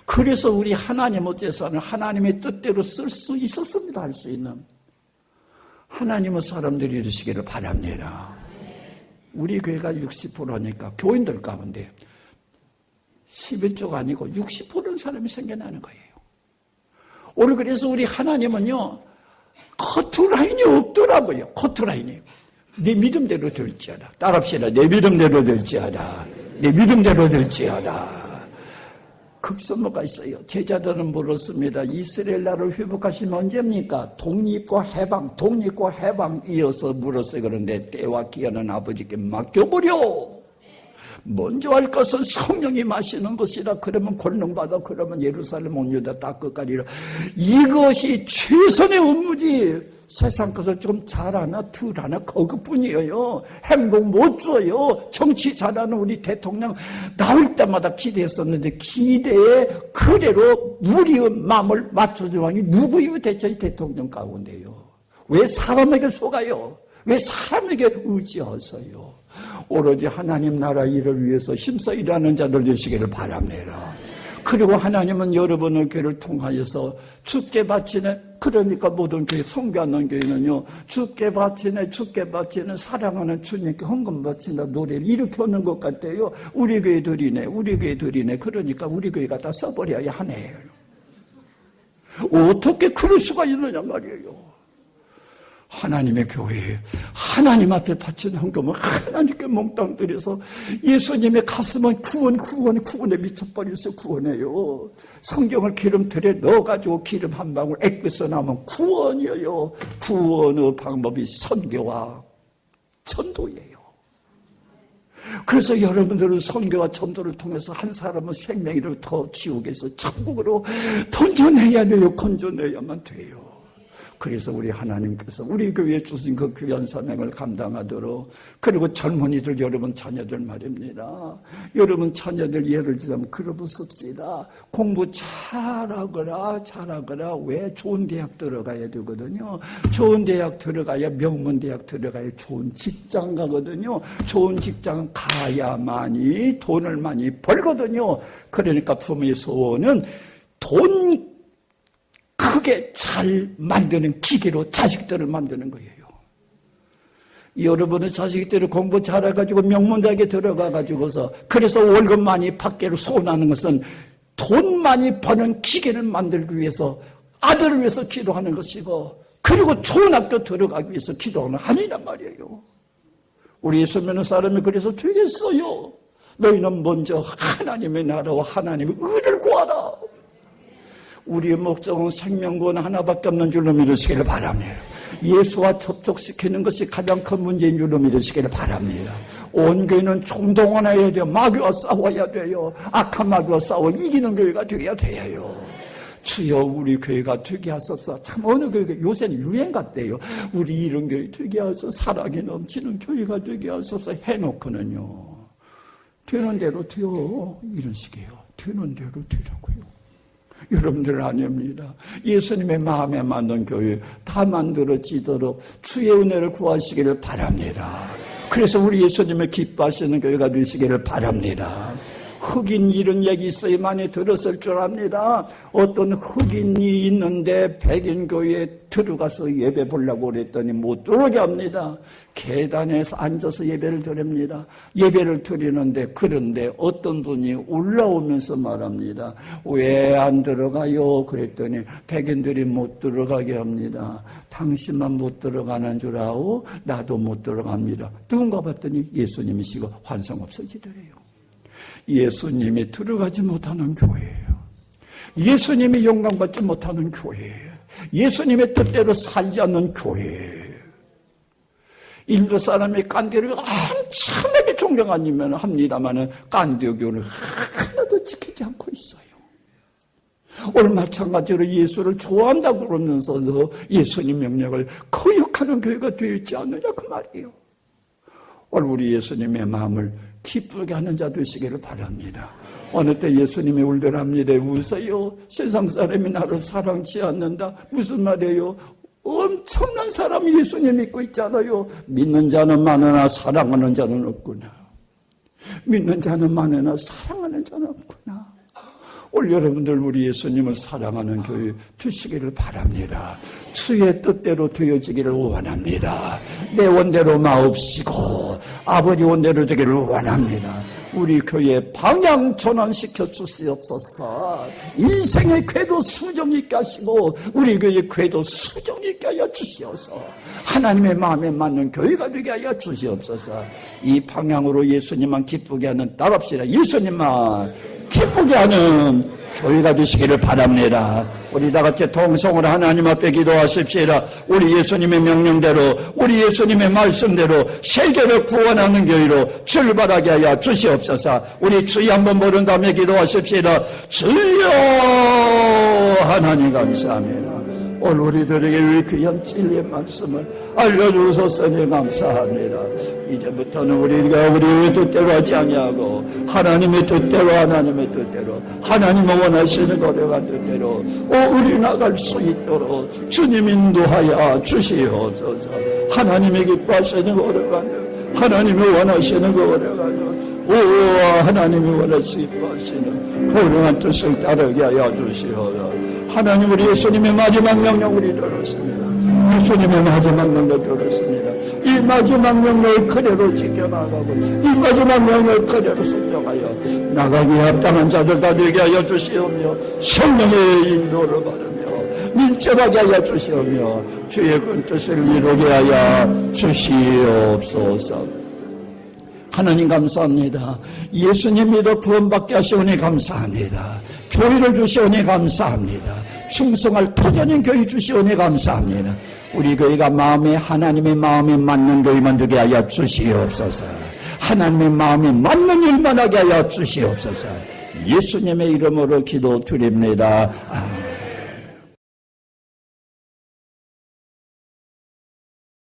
그래서 우리 하나님 어째서는 하나님의 뜻대로 쓸 수 있었습니다. 할 수 있는. 하나님은 사람들이 이러시기를 바랍니다. 우리 교회가 60%니까 교인들 가운데 11조가 아니고 60%는 사람이 생겨나는 거예요. 오늘 그래서 우리 하나님은요 커트라인이 없더라고요. 커트라인이. 내 믿음대로 될지어다. 따라합시다. 내 믿음대로 될지어다. 내 믿음대로 될지어다. 급선무가 있어요. 제자들은 물었습니다. 이스라엘 나라를 회복하시면 언제입니까? 독립과 해방 이어서 물었어요. 그런데 때와 기한은 아버지께 맡겨버려. 먼저 할 것은 성령이 마시는 것이라. 그러면 권능받아. 그러면 예루살렘 온 유다 다 끝까지라. 이것이 최선의 업무지. 세상 것을 좀 잘하나 덜하나 그것뿐이에요. 행복 못 줘요. 정치 잘하는 우리 대통령 나올 때마다 기대했었는데 기대에 그대로 우리의 마음을 맞춰주는 왕이 누구예요? 대체 이 대통령 가운데요. 왜 사람에게 속아요? 왜 사람에게 의지하세요? 오로지 하나님 나라 일을 위해서 힘써 일하는 자들 되시기를 바랍니다. 그리고 하나님은 여러분의 교회를 통하여서 주께 바치네. 그러니까 모든 교회 성교하는 교회는요 주께 바치네 사랑하는 주님께 헌금 바친다 노래를 이렇게 하는 것 같아요. 우리 교회들이네. 그러니까 우리 교회가 다 써버려야 하네. 어떻게 그럴 수가 있느냐 말이에요. 하나님의 교회, 하나님 앞에 바친 헌금을 하나님께 몽땅 들여서 예수님의 가슴은 구원에 미쳐버려서 구원해요. 성경을 기름틀에 넣어가지고 기름 한 방울 애껴서 나면 구원이에요. 구원의 방법이 선교와 전도예요. 그래서 여러분들은 선교와 전도를 통해서 한 사람의 생명을 더 지옥에서 천국으로 건져내야만 돼요. 그래서 우리 하나님께서 우리 교회에 주신 그 귀한 사명을 감당하도록, 그리고 젊은이들, 여러분 자녀들 말입니다. 여러분 자녀들 예를 들자면 그러고 씁시다. 공부 잘하거라. 왜? 좋은 대학 들어가야 되거든요. 좋은 대학 들어가야, 명문대학 들어가야 좋은 직장 가거든요. 좋은 직장 가야만이 돈을 많이 벌거든요. 그러니까 부모의 소원은 돈 크게 잘 만드는 기계로 자식들을 만드는 거예요. 여러분은 자식들이 공부 잘해가지고 명문대학에 들어가가지고서, 그래서 월급 많이 받기를 소원하는 것은 돈 많이 버는 기계를 만들기 위해서, 아들을 위해서 기도하는 것이고, 그리고 좋은 학교 들어가기 위해서 기도하는 아니란 말이에요. 우리 예수 믿는 사람이 그래서 되겠어요. 너희는 먼저 하나님의 나라와 하나님의 의를 구하라. 우리의 목적은 생명구원 하나밖에 없는 줄로 믿으시기를 바랍니다. 예수와 접촉시키는 것이 가장 큰 문제인 줄로 믿으시기를 바랍니다. 온 교회는 총동원해야 돼요. 마귀와 싸워야 돼요. 악한 마귀와 싸워 이기는 교회가 되어야 돼요. 주여 우리 교회가 되게 하소서. 참 어느 교회가 요새는 유행 같대요. 우리 이런 교회 되게 하소서. 사랑이 넘치는 교회가 되게 하소서 해놓고는요, 되는 대로 되어, 이런 식이에요. 되는 대로 되라고요. 여러분들 아닙니다. 예수님의 마음에 맞는 교회 다 만들어지도록 주의 은혜를 구하시기를 바랍니다. 그래서 우리 예수님을 기뻐하시는 교회가 되시기를 바랍니다. 흑인 이런 얘기 있어요. 많이 들었을 줄 압니다. 어떤 흑인이 있는데 백인 교회에 들어가서 예배 보려고 그랬더니 못 들어오게 합니다. 계단에서 앉아서 예배를 드립니다. 예배를 드리는데, 그런데 어떤 분이 올라오면서 말합니다. 왜 안 들어가요? 그랬더니 백인들이 못 들어가게 합니다. 당신만 못 들어가는 줄 아오? 나도 못 들어갑니다. 누군가 봤더니 예수님이시고 환상 없어지더래요. 예수님이 들어가지 못하는 교회예요. 예수님이 영광받지 못하는 교회예요. 예수님의 뜻대로 살지 않는 교회예요. 인도 사람이 깐디를 한참하게 존경하면 합니다마는 깐디교를 하나도 지키지 않고 있어요. 오늘 마찬가지로 예수를 좋아한다고 그러면서도 예수님 명령을 거역하는 교회가 되어 있지 않느냐 그 말이에요. 오늘 우리 예수님의 마음을 기쁘게 하는 자 되시기를 바랍니다. 어느 때 예수님이 울더랍니다. 웃어요. 세상 사람이 나를 사랑치 않는다. 무슨 말이에요? 엄청난 사람이 예수님 믿고 있잖아요. 믿는 자는 많으나 사랑하는 자는 없구나. 믿는 자는 많으나 사랑하는 자는 없구나. 오늘 여러분들 우리 예수님을 사랑하는 교회 되시기를 바랍니다. 주의 뜻대로 되어지기를 원합니다. 내 원대로 마옵시고 아버지 원대로 되기를 원합니다. 우리 교회 방향 전환시켜 주시옵소서. 인생의 궤도 수정 있게 하시고 우리 교회의 궤도 수정 있게 하여 주시옵소서. 하나님의 마음에 맞는 교회가 되게 하여 주시옵소서. 이 방향으로 예수님만 기쁘게 하는 따릅시다. 예수님만 기쁘게 하는 교회가 되시기를 바랍니다. 우리 다 같이 통성으로 하나님 앞에 기도하십시다. 우리 예수님의 명령대로, 우리 예수님의 말씀대로 세계를 구원하는 교회로 출발하게 하여 주시옵소서. 우리 주여 한번 부른 다음에 기도하십시다. 주여 하나님 감사합니다. 오늘 우리들에게 이 귀한 진리의 말씀을 알려주셨으니 감사합니다. 이제부터는 우리가 우리의 뜻대로 하지 아니하고 하나님의 뜻대로, 하나님의 뜻대로, 하나님의 원하시는 거려가는 대로 우리 나갈 수 있도록 주님 인도하여 주시옵소서. 하나님의 기뻐하시는 거려가는, 하나님의 원하시는 거려가는, 하나님이 원하시는 거룩한 뜻을 따르게 하여 주시옵소서. 하나님, 우리 예수님의 마지막 명령 우리 들었습니다. 예수님의 마지막 명령 들었습니다. 이 마지막 명령을 그대로 지켜나가고 이 마지막 명령을 그대로 순종하여 나가기에 합당한 자들 다 되게 하여 주시오며 성령의 인도를 받으며 밀접하게 하여 주시오며 주의 그 뜻을 이루게 하여 주시옵소서. 하나님 감사합니다. 예수님 믿어 구원받게 하시오니 감사합니다. 교회를 주시오니 감사합니다. 충성할 터전인 교회 주시오니 감사합니다. 우리 교회가 하나님의 마음에 맞는 교회만 되게 하여 주시옵소서. 하나님의 마음에 맞는 일만 하게 하여 주시옵소서. 예수님의 이름으로 기도드립니다. 아멘.